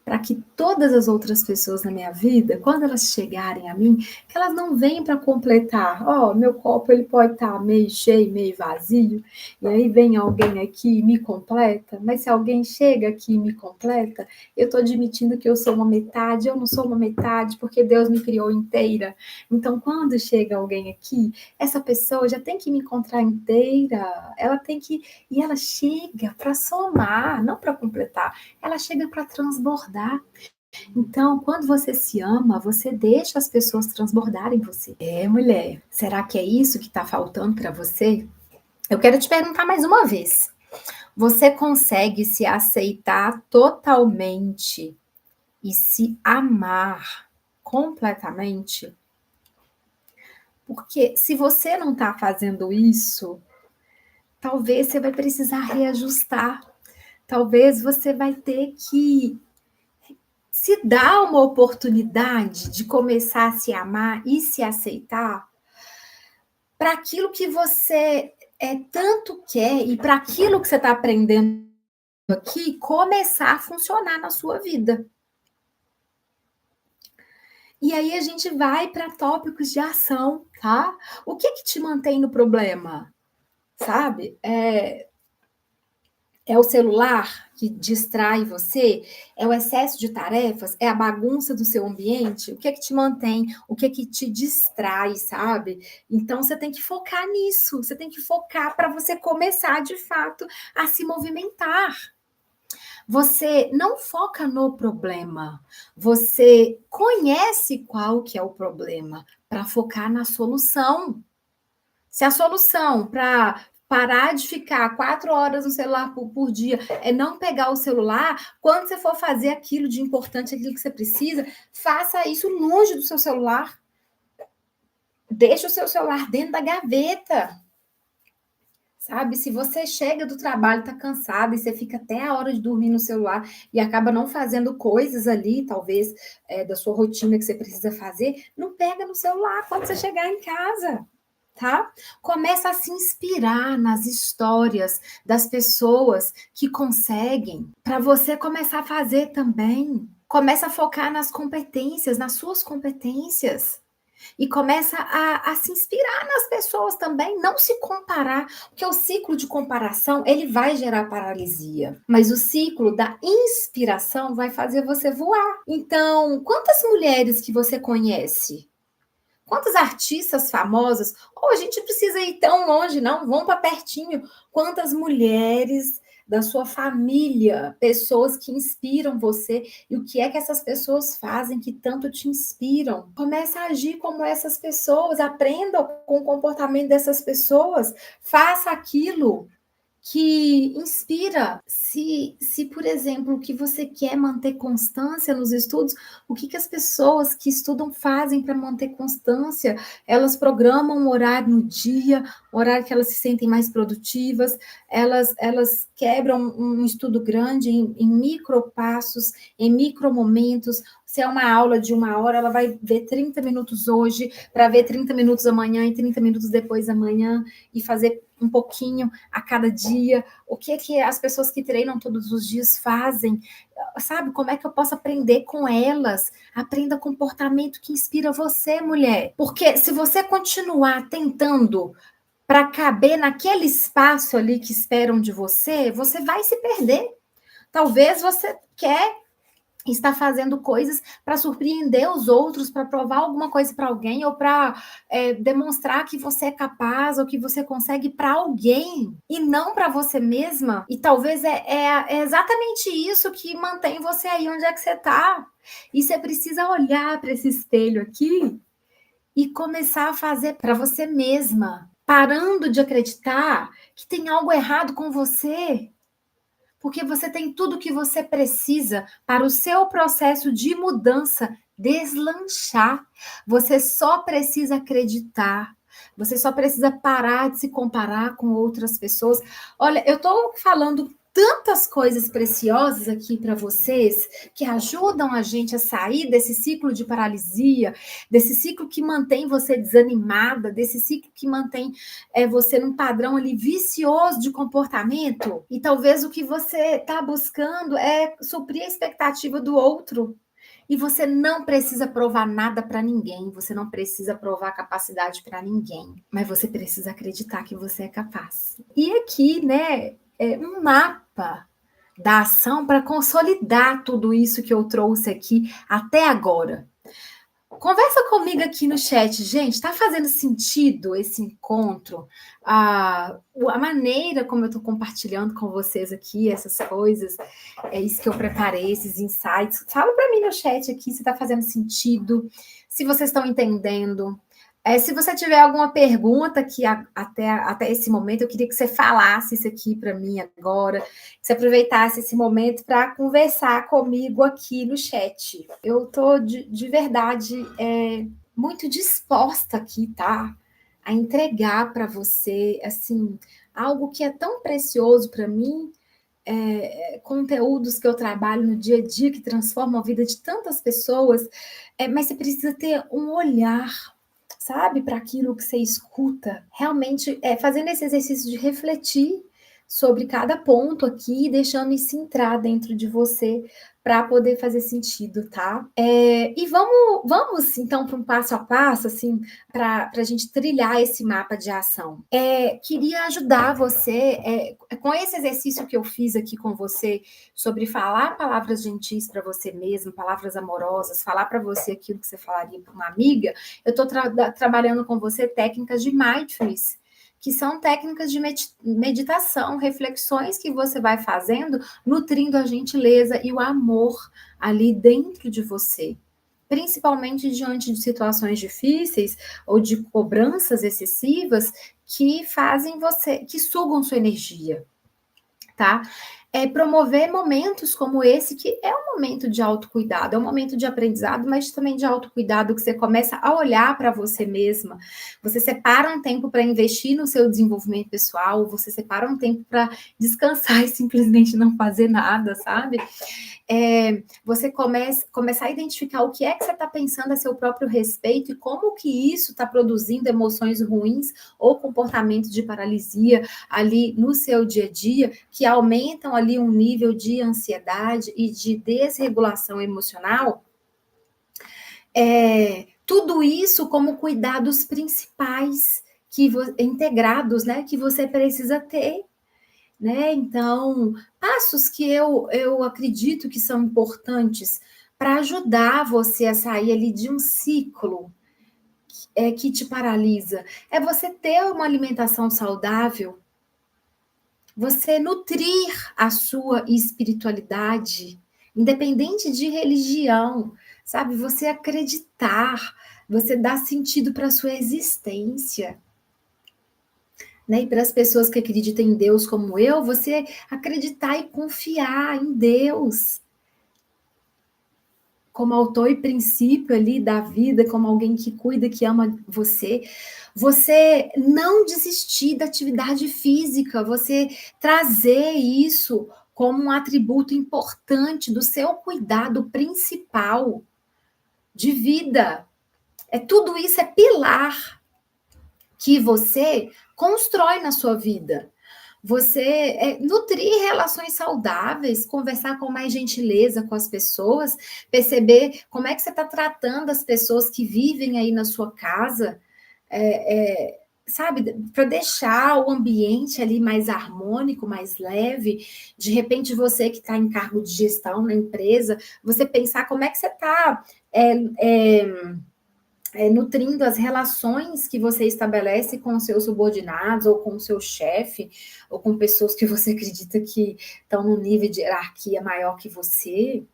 Para que todas as outras pessoas na minha vida, quando elas chegarem a mim, que elas não venham para completar. Ó, meu copo ele pode estar meio cheio, meio vazio, e aí vem alguém aqui e me completa, mas se alguém chega aqui e me completa, eu estou admitindo que eu sou uma metade, eu não sou uma metade, porque Deus me criou inteira. Então, quando chega alguém aqui, essa pessoa já tem que me encontrar inteira, ela tem que, e ela chega para somar, não para completar, ela chega para transbordar. Então, quando você se ama, você deixa as pessoas transbordarem você. É, mulher, será que é isso que está faltando para você? Eu quero te perguntar mais uma vez. Você consegue se aceitar totalmente e se amar completamente? Porque se você não está fazendo isso, talvez você vai precisar reajustar. Talvez você vai ter que se dá uma oportunidade de começar a se amar e se aceitar para aquilo que você tanto quer e para aquilo que você está aprendendo aqui começar a funcionar na sua vida. E aí a gente vai para tópicos de ação, tá? O que te mantém no problema? Sabe? É o celular que distrai você? É o excesso de tarefas? É a bagunça do seu ambiente? O que é que te mantém? O que é que te distrai, sabe? Então você tem que focar nisso. Você tem que focar para você começar de fato a se movimentar. Você não foca no problema. Você conhece qual que é o problema para focar na solução. Se a solução para parar de ficar 4 horas no celular por dia é não pegar o celular, quando você for fazer aquilo de importante, aquilo que você precisa, faça isso longe do seu celular. Deixa o seu celular dentro da gaveta. Sabe, se você chega do trabalho, está cansado e você fica até a hora de dormir no celular e acaba não fazendo coisas ali, talvez, da sua rotina que você precisa fazer, não pega no celular quando você chegar em casa. Tá? Começa a se inspirar nas histórias das pessoas que conseguem, para você começar a fazer também. Começa a focar nas competências, nas suas competências. E começa a se inspirar nas pessoas também, não se comparar, porque o ciclo de comparação, ele vai gerar paralisia, mas o ciclo da inspiração vai fazer você voar. Então, quantas mulheres que você conhece? Quantos artistas famosos? Ou a gente precisa ir tão longe, não? Vamos para pertinho. Quantas mulheres da sua família, pessoas que inspiram você, e o que é que essas pessoas fazem que tanto te inspiram? Comece a agir como essas pessoas, aprenda com o comportamento dessas pessoas, faça aquilo que inspira. Se, por exemplo, o que você quer manter constância nos estudos, o que as pessoas que estudam fazem para manter constância? Elas programam um horário no dia, um horário que elas se sentem mais produtivas, elas quebram um estudo grande em micro passos, em micro momentos. Se é uma aula de 1 hora, ela vai ver 30 minutos hoje, para ver 30 minutos amanhã e 30 minutos depois da manhã, e fazer um pouquinho a cada dia. O que as pessoas que treinam todos os dias fazem? Sabe, como é que eu posso aprender com elas? Aprenda comportamento que inspira você, mulher. Porque se você continuar tentando para caber naquele espaço ali que esperam de você, você vai se perder. Talvez você quer estar fazendo coisas para surpreender os outros, para provar alguma coisa para alguém, ou para demonstrar que você é capaz ou que você consegue para alguém e não para você mesma. E talvez é exatamente isso que mantém você aí onde é que você está. E você precisa olhar para esse espelho aqui e começar a fazer para você mesma, parando de acreditar que tem algo errado com você, porque você tem tudo que você precisa para o seu processo de mudança deslanchar. Você só precisa acreditar. Você só precisa parar de se comparar com outras pessoas. Olha, eu estou falando tantas coisas preciosas aqui para vocês que ajudam a gente a sair desse ciclo de paralisia, desse ciclo que mantém você desanimada, desse ciclo que mantém você num padrão ali vicioso de comportamento. E talvez o que você está buscando é suprir a expectativa do outro. E você não precisa provar nada para ninguém, você não precisa provar capacidade para ninguém, mas você precisa acreditar que você é capaz. E aqui, né, um mapa da ação para consolidar tudo isso que eu trouxe aqui até agora. Conversa comigo aqui no chat, gente. Está fazendo sentido esse encontro? A maneira como eu estou compartilhando com vocês aqui essas coisas, é isso que eu preparei, esses insights. Fala para mim no chat aqui se está fazendo sentido, se vocês estão entendendo. Se você tiver alguma pergunta que até esse momento, eu queria que você falasse isso aqui para mim agora, que você aproveitasse esse momento para conversar comigo aqui no chat. Eu estou de verdade muito disposta aqui, tá? A entregar para você, assim, algo que é tão precioso para mim, conteúdos que eu trabalho no dia a dia que transformam a vida de tantas pessoas, mas você precisa ter um olhar, sabe, para aquilo que você escuta, realmente fazendo esse exercício de refletir sobre cada ponto aqui, deixando isso entrar dentro de você para poder fazer sentido, tá? E vamos então para um passo a passo, assim, para a gente trilhar esse mapa de ação. Queria ajudar você com esse exercício que eu fiz aqui com você sobre falar palavras gentis para você mesmo, palavras amorosas, falar para você aquilo que você falaria para uma amiga. Eu estou trabalhando com você técnicas de mindfulness, que são técnicas de meditação, reflexões que você vai fazendo, nutrindo a gentileza e o amor ali dentro de você. Principalmente diante de situações difíceis ou de cobranças excessivas que fazem você, que sugam sua energia, tá? Promover momentos como esse, que é um momento de autocuidado, é um momento de aprendizado, mas também de autocuidado, que você começa a olhar para você mesma. Você separa um tempo para investir no seu desenvolvimento pessoal, você separa um tempo para descansar e simplesmente não fazer nada, sabe? Você começar a identificar o que é que você está pensando a seu próprio respeito e como que isso está produzindo emoções ruins ou comportamento de paralisia ali no seu dia a dia, que aumentam ali um nível de ansiedade e de desregulação emocional. Tudo isso como cuidados principais integrados, né, que você precisa ter. Né? Então, passos que eu acredito que são importantes para ajudar você a sair ali de um ciclo que te paralisa. É você ter uma alimentação saudável, você nutrir a sua espiritualidade, independente de religião, sabe? Você acreditar, você dar sentido para a sua existência. Né? E para as pessoas que acreditam em Deus como eu, você acreditar e confiar em Deus como autor e princípio ali da vida, como alguém que cuida, que ama você. Você não desistir da atividade física, você trazer isso como um atributo importante do seu cuidado principal de vida. Tudo isso é pilar que você constrói na sua vida. Você nutrir relações saudáveis, conversar com mais gentileza com as pessoas, perceber como é que você está tratando as pessoas que vivem aí na sua casa, sabe, para deixar o ambiente ali mais harmônico, mais leve. De repente, você que está em cargo de gestão na empresa, você pensar como é que você está é, é, nutrindo as relações que você estabelece com os seus subordinados, ou com o seu chefe, ou com pessoas que você acredita que estão num nível de hierarquia maior que você.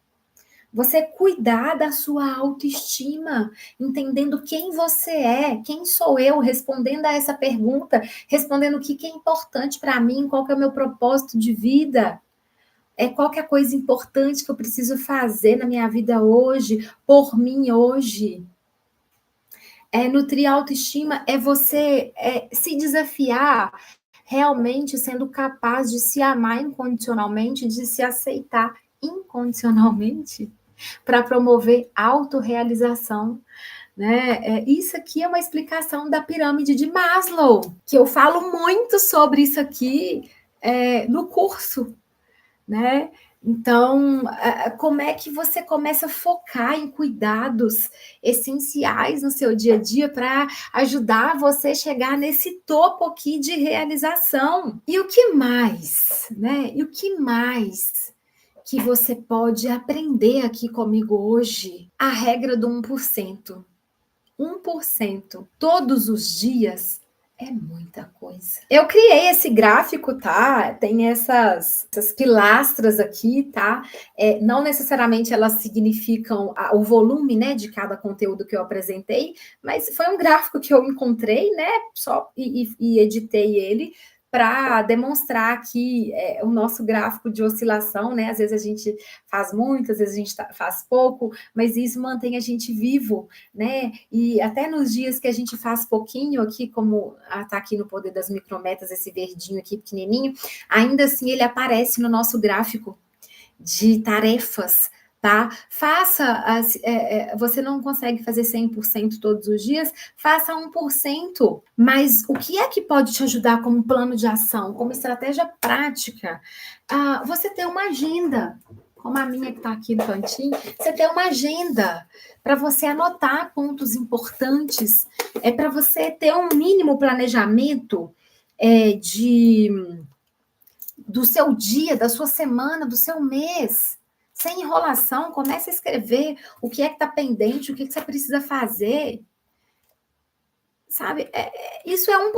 Você cuidar da sua autoestima, entendendo quem você é, quem sou eu, respondendo a essa pergunta, respondendo o que é importante para mim, qual que é o meu propósito de vida, qual que é a coisa importante que eu preciso fazer na minha vida hoje, por mim hoje. Nutrir a autoestima é você se desafiar realmente sendo capaz de se amar incondicionalmente, de se aceitar incondicionalmente, para promover autorrealização, né? Isso aqui é uma explicação da pirâmide de Maslow, que eu falo muito sobre isso aqui no curso, né? Então, como é que você começa a focar em cuidados essenciais no seu dia a dia para ajudar você a chegar nesse topo aqui de realização? E o que mais, né? E o que mais que você pode aprender aqui comigo hoje? A regra do 1%. 1% todos os dias é muita coisa. Eu criei esse gráfico, tá? Tem essas pilastras aqui, tá? Não necessariamente elas significam o volume, né, de cada conteúdo que eu apresentei, mas foi um gráfico que eu encontrei, né? Só e editei ele para demonstrar aqui o nosso gráfico de oscilação, né? Às vezes a gente faz muito, às vezes a gente faz pouco, mas isso mantém a gente vivo, né? E até nos dias que a gente faz pouquinho aqui, como está aqui no Poder das Micrometas, esse verdinho aqui pequenininho, ainda assim ele aparece no nosso gráfico de tarefas, tá? Você não consegue fazer 100% todos os dias, faça 1%. Mas o que é que pode te ajudar como plano de ação, como estratégia prática? Você ter uma agenda, como a minha que está aqui no cantinho, você ter uma agenda para você anotar pontos importantes, para você ter um mínimo planejamento de do seu dia, da sua semana, do seu mês. Sem enrolação, comece a escrever o que é que está pendente, o que, que você precisa fazer. Sabe? Isso é 1%.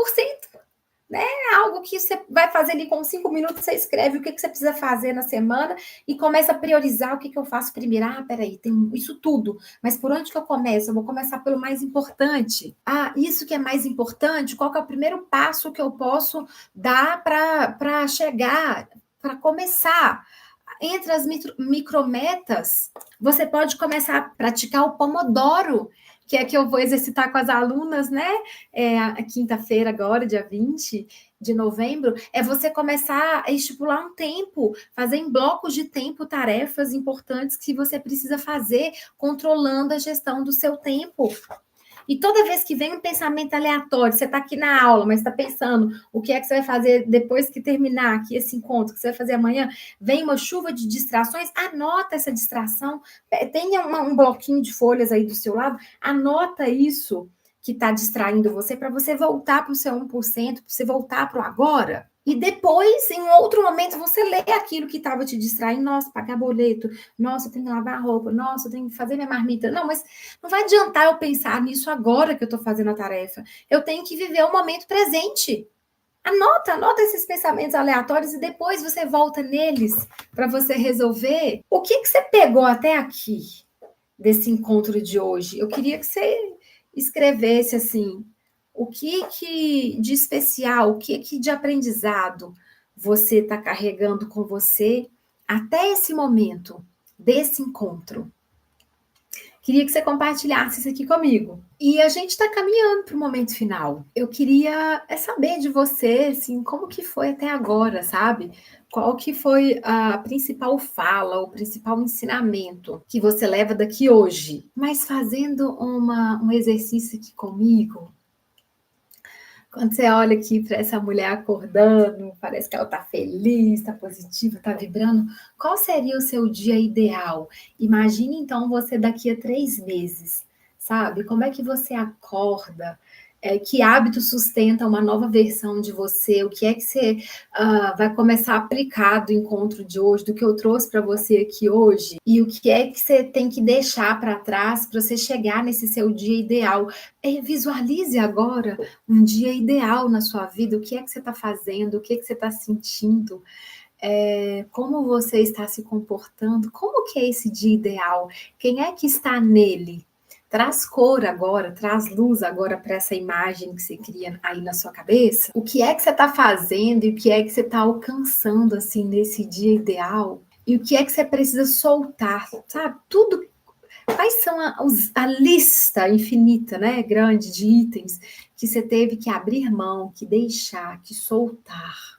Né? É algo que você vai fazer ali com 5 minutos, você escreve o que, que você precisa fazer na semana e começa a priorizar o que, que eu faço primeiro. Peraí, tem isso tudo, mas por onde que eu começo? Eu vou começar pelo mais importante. Isso que é mais importante, qual que é o primeiro passo que eu posso dar para chegar, para começar? Entre as micrometas, você pode começar a praticar o Pomodoro, que é que eu vou exercitar com as alunas, né? A quinta-feira agora, dia 20 de novembro, é você começar a estipular um tempo, fazer em blocos de tempo tarefas importantes que você precisa fazer, controlando a gestão do seu tempo. E toda vez que vem um pensamento aleatório, você está aqui na aula, mas está pensando o que é que você vai fazer depois que terminar aqui esse encontro, o que você vai fazer amanhã, vem uma chuva de distrações, anota essa distração, tenha um bloquinho de folhas aí do seu lado, anota isso que está distraindo você para você voltar para o seu 1%, para você voltar para o agora. E depois, em um outro momento, você lê aquilo que estava te distraindo. Nossa, pagar boleto. Nossa, eu tenho que lavar a roupa. Nossa, eu tenho que fazer minha marmita. Não, mas não vai adiantar eu pensar nisso agora que eu estou fazendo a tarefa. Eu tenho que viver o momento presente. Anota esses pensamentos aleatórios e depois você volta neles para você resolver. O que você pegou até aqui desse encontro de hoje? Eu queria que você escrevesse assim, o que de especial, o que de aprendizado você está carregando com você até esse momento desse encontro. Queria que você compartilhasse isso aqui comigo. E a gente está caminhando para o momento final. Eu queria saber de você, assim, como que foi até agora, sabe? Qual que foi a principal fala, o principal ensinamento que você leva daqui hoje? Mas fazendo um exercício aqui comigo, quando você olha aqui para essa mulher acordando, parece que ela está feliz, está positiva, está vibrando. Qual seria o seu dia ideal? Imagine então você daqui a 3 meses, sabe? Como é que você acorda? Que hábito sustenta uma nova versão de você? O que é que você vai começar a aplicar do encontro de hoje, do que eu trouxe para você aqui hoje? E o que é que você tem que deixar para trás para você chegar nesse seu dia ideal? Visualize agora um dia ideal na sua vida. O que é que você está fazendo? O que é que você está sentindo? Como você está se comportando? Como que é esse dia ideal? Quem é que está nele? Traz cor agora, traz luz agora para essa imagem que você cria aí na sua cabeça. O que é que você está fazendo e o que é que você está alcançando assim nesse dia ideal? E o que é que você precisa soltar, sabe? Tudo. Quais são a lista infinita, né, grande de itens que você teve que abrir mão, que deixar, que soltar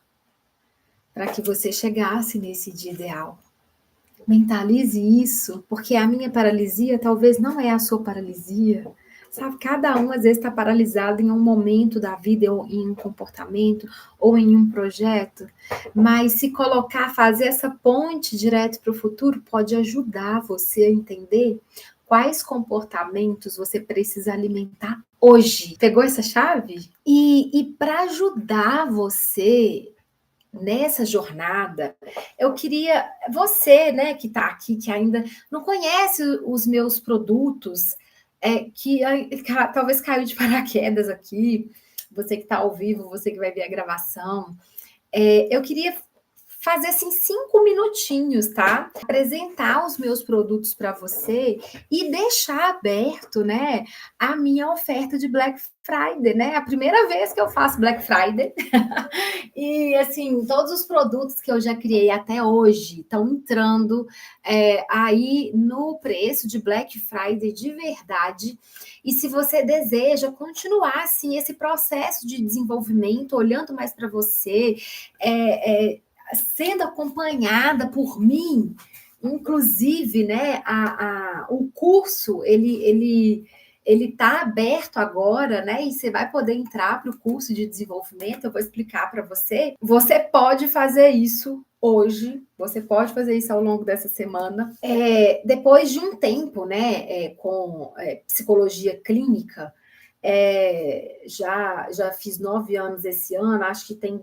para que você chegasse nesse dia ideal? Mentalize isso, porque a minha paralisia talvez não é a sua paralisia. Sabe, cada um às vezes está paralisado em um momento da vida, ou em um comportamento, ou em um projeto, mas se colocar, fazer essa ponte direto para o futuro, pode ajudar você a entender quais comportamentos você precisa alimentar hoje. Pegou essa chave? E para ajudar você nessa jornada, eu queria você, né, que está aqui, que ainda não conhece os meus produtos, talvez caiu de paraquedas aqui, você que está ao vivo, você que vai ver a gravação, eu queria fazer assim 5 minutinhos, tá? Apresentar os meus produtos para você e deixar aberto, né, a minha oferta de Black Friday, né? A primeira vez que eu faço Black Friday. E assim, todos os produtos que eu já criei até hoje estão entrando aí no preço de Black Friday de verdade. E se você deseja continuar assim esse processo de desenvolvimento, olhando mais para você, sendo acompanhada por mim, inclusive, né, o curso, ele está aberto agora, né? E você vai poder entrar para o curso de desenvolvimento. Eu vou explicar para você. Você pode fazer isso hoje, você pode fazer isso ao longo dessa semana. Depois de um tempo, né, com psicologia clínica, já fiz 9 anos esse ano, acho que tem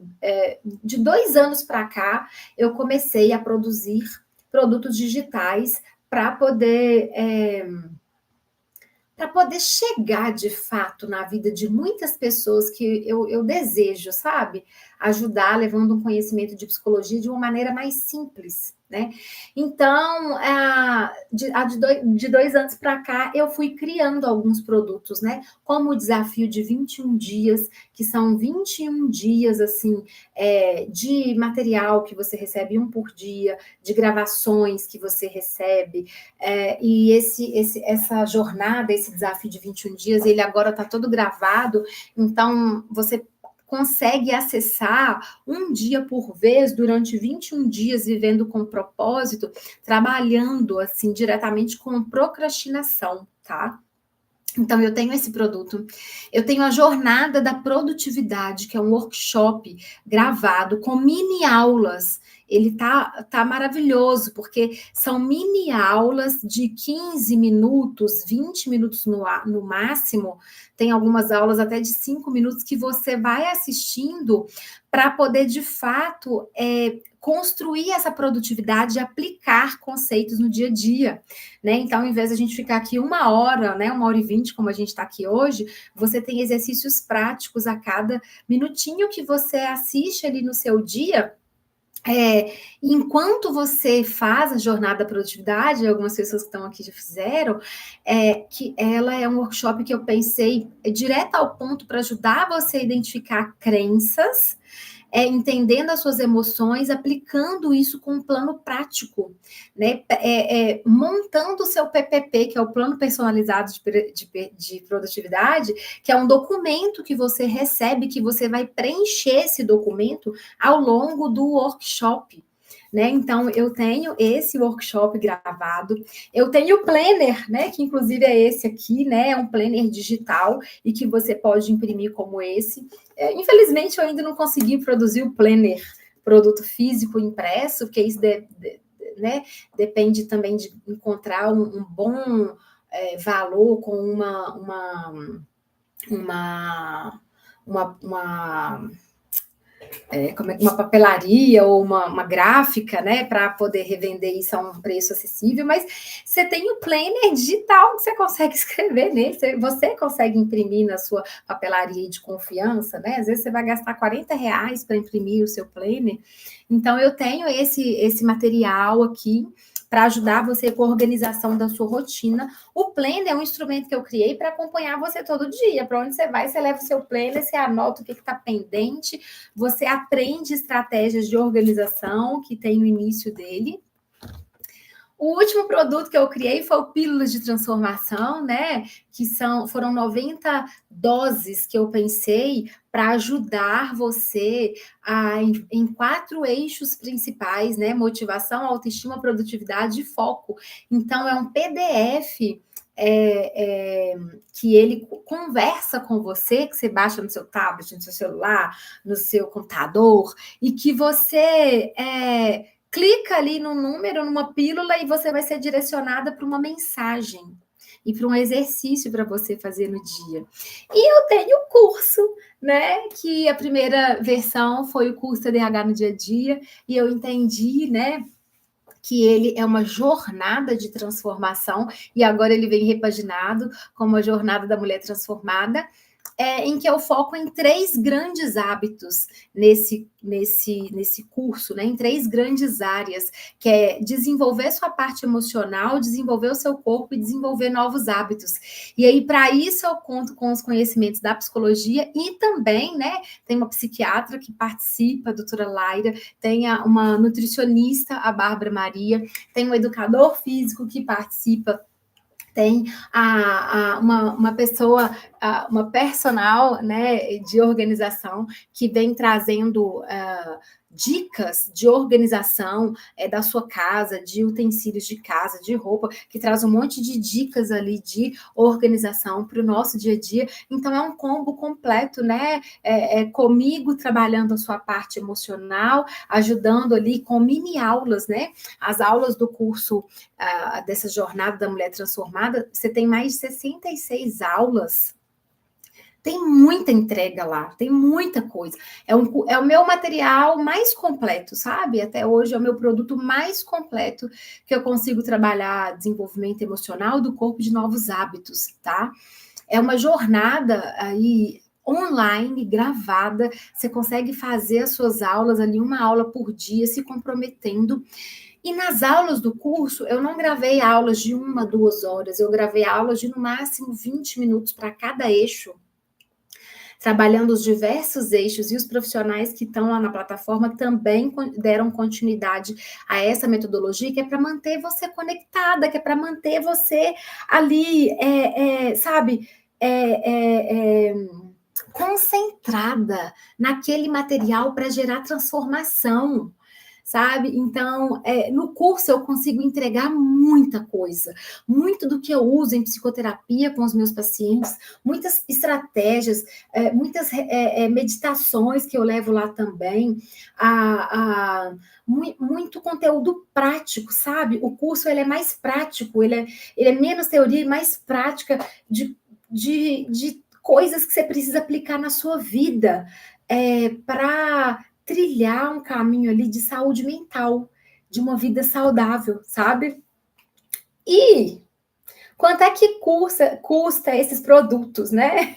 de 2 anos para cá, eu comecei a produzir produtos digitais para poder chegar de fato na vida de muitas pessoas que eu desejo, sabe? Ajudar, levando um conhecimento de psicologia de uma maneira mais simples, né? Então, de 2 anos para cá, eu fui criando alguns produtos, né? Como o desafio de 21 dias, que são 21 dias, assim, de material que você recebe um por dia, de gravações que você recebe, e essa jornada, esse desafio de 21 dias, ele agora está todo gravado, então você consegue acessar um dia por vez durante 21 dias, vivendo com propósito, trabalhando assim diretamente com procrastinação, tá? Então, eu tenho esse produto. Eu tenho a Jornada da Produtividade, que é um workshop gravado com mini aulas. Ele tá maravilhoso, porque são mini aulas de 15 minutos, 20 minutos no máximo. Tem algumas aulas até de 5 minutos que você vai assistindo para poder, de fato, construir essa produtividade e aplicar conceitos no dia a dia, né? Então, ao invés de a gente ficar aqui 1 hora, né, 1 hora e 20, como a gente está aqui hoje, você tem exercícios práticos a cada minutinho que você assiste ali no seu dia. Enquanto você faz a jornada da produtividade, algumas pessoas que estão aqui já fizeram, que ela é um workshop que eu pensei direto ao ponto para ajudar você a identificar crenças, entendendo as suas emoções, aplicando isso com um plano prático, né? Montando o seu PPP, que é o Plano Personalizado de Produtividade, que é um documento que você recebe, que você vai preencher esse documento ao longo do workshop. Né? Então, eu tenho esse workshop gravado, eu tenho o planner, né? Que inclusive é esse aqui, né? É um planner digital e que você pode imprimir como esse. Infelizmente, eu ainda não consegui produzir o planner, produto físico impresso, porque isso né, depende também de encontrar um bom valor com uma, uma uma papelaria ou uma gráfica, né, para poder revender isso a um preço acessível, mas você tem o planner digital que você consegue escrever nele, você consegue imprimir na sua papelaria de confiança, né? Às vezes você vai gastar R$ 40 para imprimir o seu planner. Então, eu tenho esse material aqui para ajudar você com a organização da sua rotina. O planner é um instrumento que eu criei para acompanhar você todo dia. Para onde você vai, você leva o seu planner, você anota o que está pendente, você aprende estratégias de organização que tem o início dele. O último produto que eu criei foi o Pílulas de Transformação, né? Que foram 90 doses que eu pensei para ajudar você em 4 eixos principais, né? Motivação, autoestima, produtividade e foco. Então, é um PDF que ele conversa com você, que você baixa no seu tablet, no seu celular, no seu computador, e que você clica ali no número, numa pílula, e você vai ser direcionada para uma mensagem e para um exercício para você fazer no dia. E eu tenho o curso, né? Que a primeira versão foi o curso TDAH no dia a dia, e eu entendi, né? Que ele é uma jornada de transformação, e agora ele vem repaginado como a jornada da mulher transformada, em que eu foco em 3 grandes hábitos nesse curso, né? Em 3 grandes áreas, que é desenvolver sua parte emocional, desenvolver o seu corpo e desenvolver novos hábitos. E aí, para isso, eu conto com os conhecimentos da psicologia e também, né? Tem uma psiquiatra que participa, a doutora Laira, tem uma nutricionista, a Bárbara Maria, tem um educador físico que participa, tem uma pessoa, uma personal, né, de organização que vem trazendo dicas de organização da sua casa, de utensílios de casa, de roupa, que traz um monte de dicas ali de organização para o nosso dia a dia. Então, é um combo completo, né? Comigo trabalhando a sua parte emocional, ajudando ali com mini aulas, né? As aulas do curso dessa jornada da mulher transformada, você tem mais de 66 aulas. Tem muita entrega lá, tem muita coisa. É o meu material mais completo, sabe? Até hoje é o meu produto mais completo que eu consigo trabalhar desenvolvimento emocional do corpo, de novos hábitos, tá? É uma jornada aí online, gravada. Você consegue fazer as suas aulas ali, uma aula por dia, se comprometendo. E nas aulas do curso, eu não gravei aulas de 1, 2 horas, eu gravei aulas de no máximo 20 minutos para cada eixo, trabalhando os diversos eixos, e os profissionais que estão lá na plataforma também deram continuidade a essa metodologia, que é para manter você conectada, que é para manter você ali, sabe, concentrada naquele material para gerar transformação, sabe? Então, no curso eu consigo entregar muita coisa, muito do que eu uso em psicoterapia com os meus pacientes, muitas estratégias, muitas meditações que eu levo lá também, muito conteúdo prático, sabe? O curso ele é mais prático, ele é menos teoria e mais prática de coisas que você precisa aplicar na sua vida para trilhar um caminho ali de saúde mental, de uma vida saudável, sabe? E quanto é que custa esses produtos, né?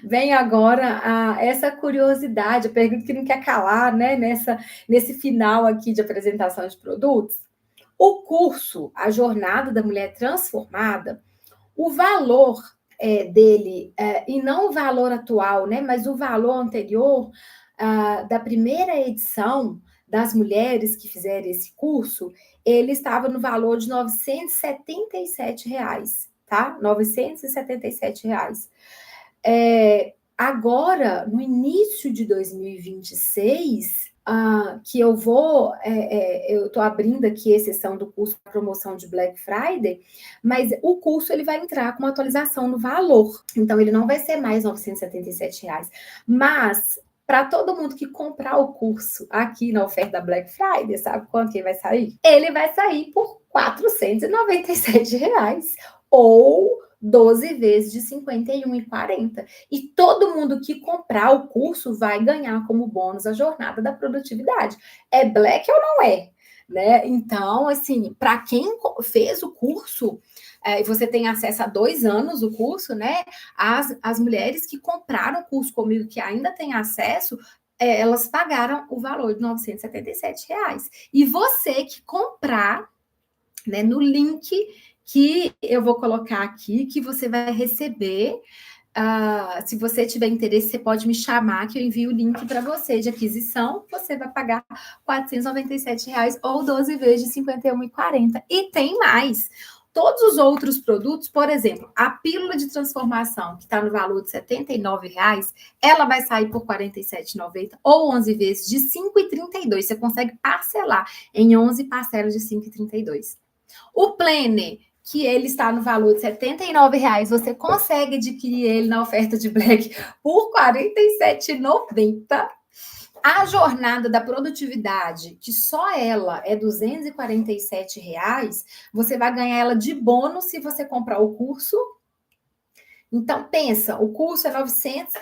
Vem agora essa curiosidade, a pergunta que não quer calar, né? Nesse final aqui de apresentação de produtos. O curso, a Jornada da Mulher Transformada, o valor dele, e não o valor atual, né? Mas o valor anterior da primeira edição das mulheres que fizeram esse curso, ele estava no valor de R$ 977, tá? R$ 977. Agora, no início de 2026, que eu estou abrindo aqui a sessão do curso para promoção de Black Friday, mas o curso ele vai entrar com uma atualização no valor, então ele não vai ser mais R$ 977, mas para todo mundo que comprar o curso aqui na oferta da Black Friday, sabe quanto que ele vai sair? Ele vai sair por R$ 497, ou 12 vezes de R$ 51,40. E todo mundo que comprar o curso vai ganhar como bônus a jornada da produtividade. É black ou não é? Né? Então, assim, para quem fez o curso, você tem acesso a 2 anos o curso, né? As mulheres que compraram o curso comigo, que ainda têm acesso, elas pagaram o valor de R$ 977. E você que comprar, né, no link que eu vou colocar aqui, que você vai receber. Se você tiver interesse, você pode me chamar, que eu envio o link para você de aquisição. Você vai pagar R$ 497 ou 12 vezes de R$ 51,40. E tem mais. Todos os outros produtos, por exemplo, a pílula de transformação, que está no valor de R$ 79,00, ela vai sair por R$ 47,90 ou 11 vezes de R$ 5,32. Você consegue parcelar em 11 parcelas de R$ 5,32. O Planner, que ele está no valor de R$ 79,00, você consegue adquirir ele na oferta de Black por R$ 47,90. A jornada da produtividade, que só ela é R$ 247,00, você vai ganhar ela de bônus se você comprar o curso. Então, pensa, o curso é 900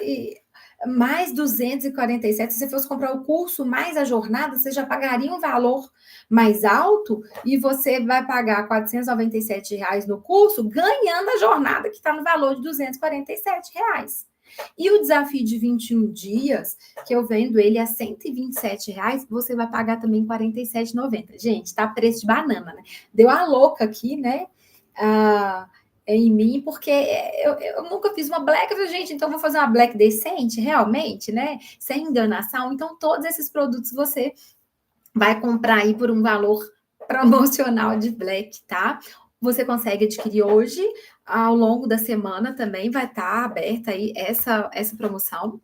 mais 247. Se você fosse comprar o curso mais a jornada, você já pagaria um valor mais alto e você vai pagar R$ 497,00 no curso, ganhando a jornada que está no valor de R$ 247,00. E o desafio de 21 dias, que eu vendo ele a R$ 127,00, você vai pagar também R$ 47,90. Gente, tá preço de banana, né? Deu a louca aqui, né? Em mim, porque eu nunca fiz uma black, eu falei, gente, então vou fazer uma black decente, realmente, né? Sem enganação. Então, todos esses produtos você vai comprar aí por um valor promocional de black, tá? Você consegue adquirir hoje, ao longo da semana também vai estar aberta aí essa promoção.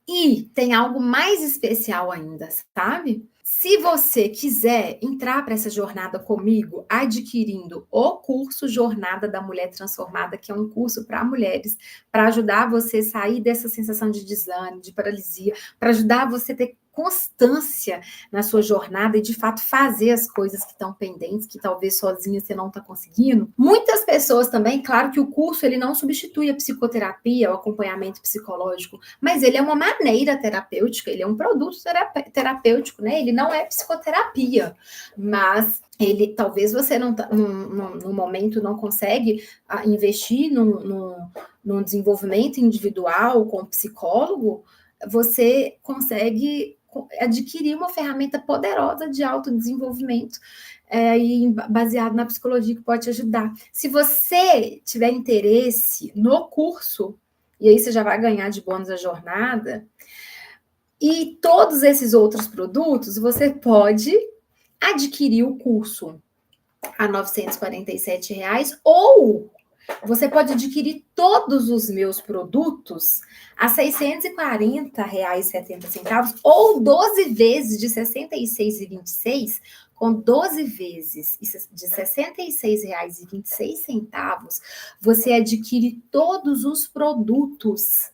E tem algo mais especial ainda, sabe? Se você quiser entrar para essa jornada comigo, adquirindo o curso Jornada da Mulher Transformada, que é um curso para mulheres, para ajudar você a sair dessa sensação de desânimo, de paralisia, para ajudar você a ter constância na sua jornada e, de fato, fazer as coisas que estão pendentes, que talvez sozinha você não está conseguindo. Muitas pessoas também, claro que o curso ele não substitui a psicoterapia, o acompanhamento psicológico, mas ele é uma maneira terapêutica, ele é um produto terapêutico, né? Ele não é psicoterapia, mas ele talvez você não no momento não consegue investir num desenvolvimento individual com psicólogo, você consegue adquirir uma ferramenta poderosa de autodesenvolvimento e baseado na psicologia que pode te ajudar. Se você tiver interesse no curso, e aí você já vai ganhar de bônus a jornada, e todos esses outros produtos, você pode adquirir o curso a R$ 947,00 ou você pode adquirir todos os meus produtos a R$ 640,70 ou 12 vezes de R$ 66,26, com 12 vezes de R$ 66,26, você adquire todos os produtos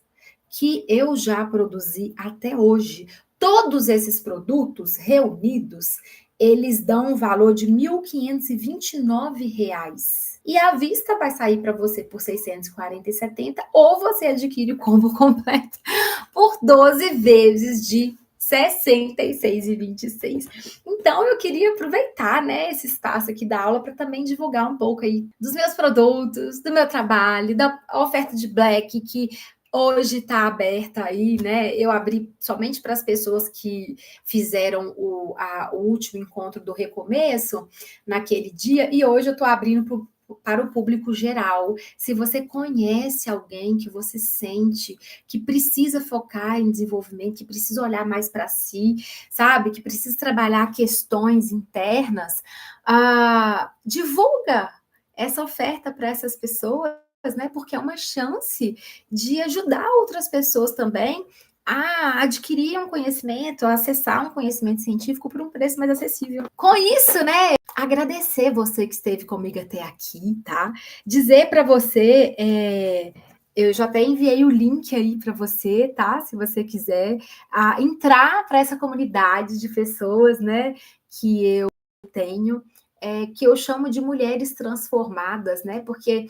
que eu já produzi até hoje. Todos esses produtos reunidos, eles dão um valor de R$ 1.529. E à vista vai sair para você por R$ 640,70 ou você adquire o combo completo por 12 vezes de R$ 66,26. Então, eu queria aproveitar, né, esse espaço aqui da aula para também divulgar um pouco aí dos meus produtos, do meu trabalho, da oferta de Black, que hoje está aberta aí, né? Eu abri somente para as pessoas que fizeram o último encontro do recomeço naquele dia, e hoje eu estou abrindo para o público geral. Se você conhece alguém que você sente que precisa focar em desenvolvimento, que precisa olhar mais para si, sabe? Que precisa trabalhar questões internas, divulga essa oferta para essas pessoas, né? Porque é uma chance de ajudar outras pessoas também a adquirir um conhecimento, a acessar um conhecimento científico por um preço mais acessível. Com isso, né? Agradecer você que esteve comigo até aqui, tá? Dizer para você, eu já até enviei o link aí para você, tá? Se você quiser entrar para essa comunidade de pessoas, né? Que eu tenho. que eu chamo de mulheres transformadas, né? Porque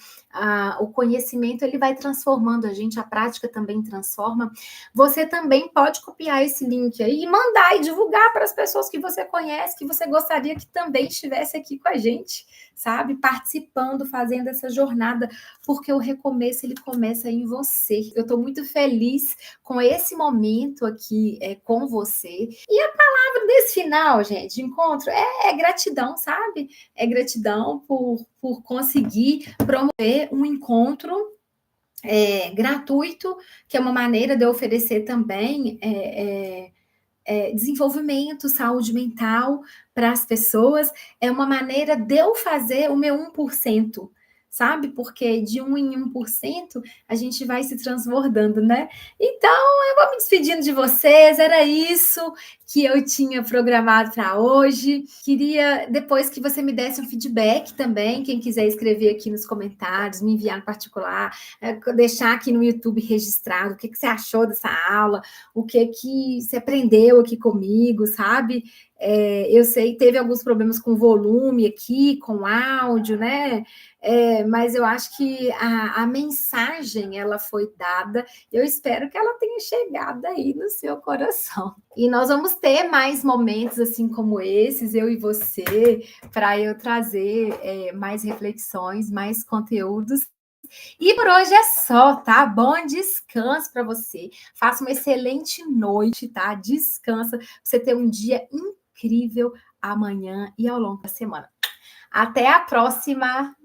o conhecimento ele vai transformando a gente, a prática também transforma. Você também pode copiar esse link aí e mandar e divulgar para as pessoas que você conhece, que você gostaria que também estivesse aqui com a gente, sabe? Participando, fazendo essa jornada, porque o recomeço ele começa em você. Eu estou muito feliz com esse momento aqui com você. E a palavra desse final, gente, de encontro, é gratidão, sabe? É gratidão por conseguir promover um encontro gratuito, que é uma maneira de eu oferecer também desenvolvimento, saúde mental para as pessoas, é uma maneira de eu fazer o meu 1%, sabe? Porque de 1 em 1% a gente vai se transbordando, né? Então, eu vou me despedindo de vocês, era isso que eu tinha programado para hoje. Queria depois que você me desse um feedback também, quem quiser escrever aqui nos comentários, me enviar no particular, deixar aqui no YouTube registrado o que você achou dessa aula, o que você aprendeu aqui comigo, sabe? Eu sei que teve alguns problemas com volume aqui, com áudio, né? Mas eu acho que a mensagem ela foi dada. Eu espero que ela tenha chegado aí no seu coração. E nós vamos ter mais momentos assim como esses, eu e você, para eu trazer mais reflexões, mais conteúdos. E por hoje é só, tá? Bom descanso para você. Faça uma excelente noite, tá? Descansa pra você ter um dia incrível amanhã e ao longo da semana. Até a próxima!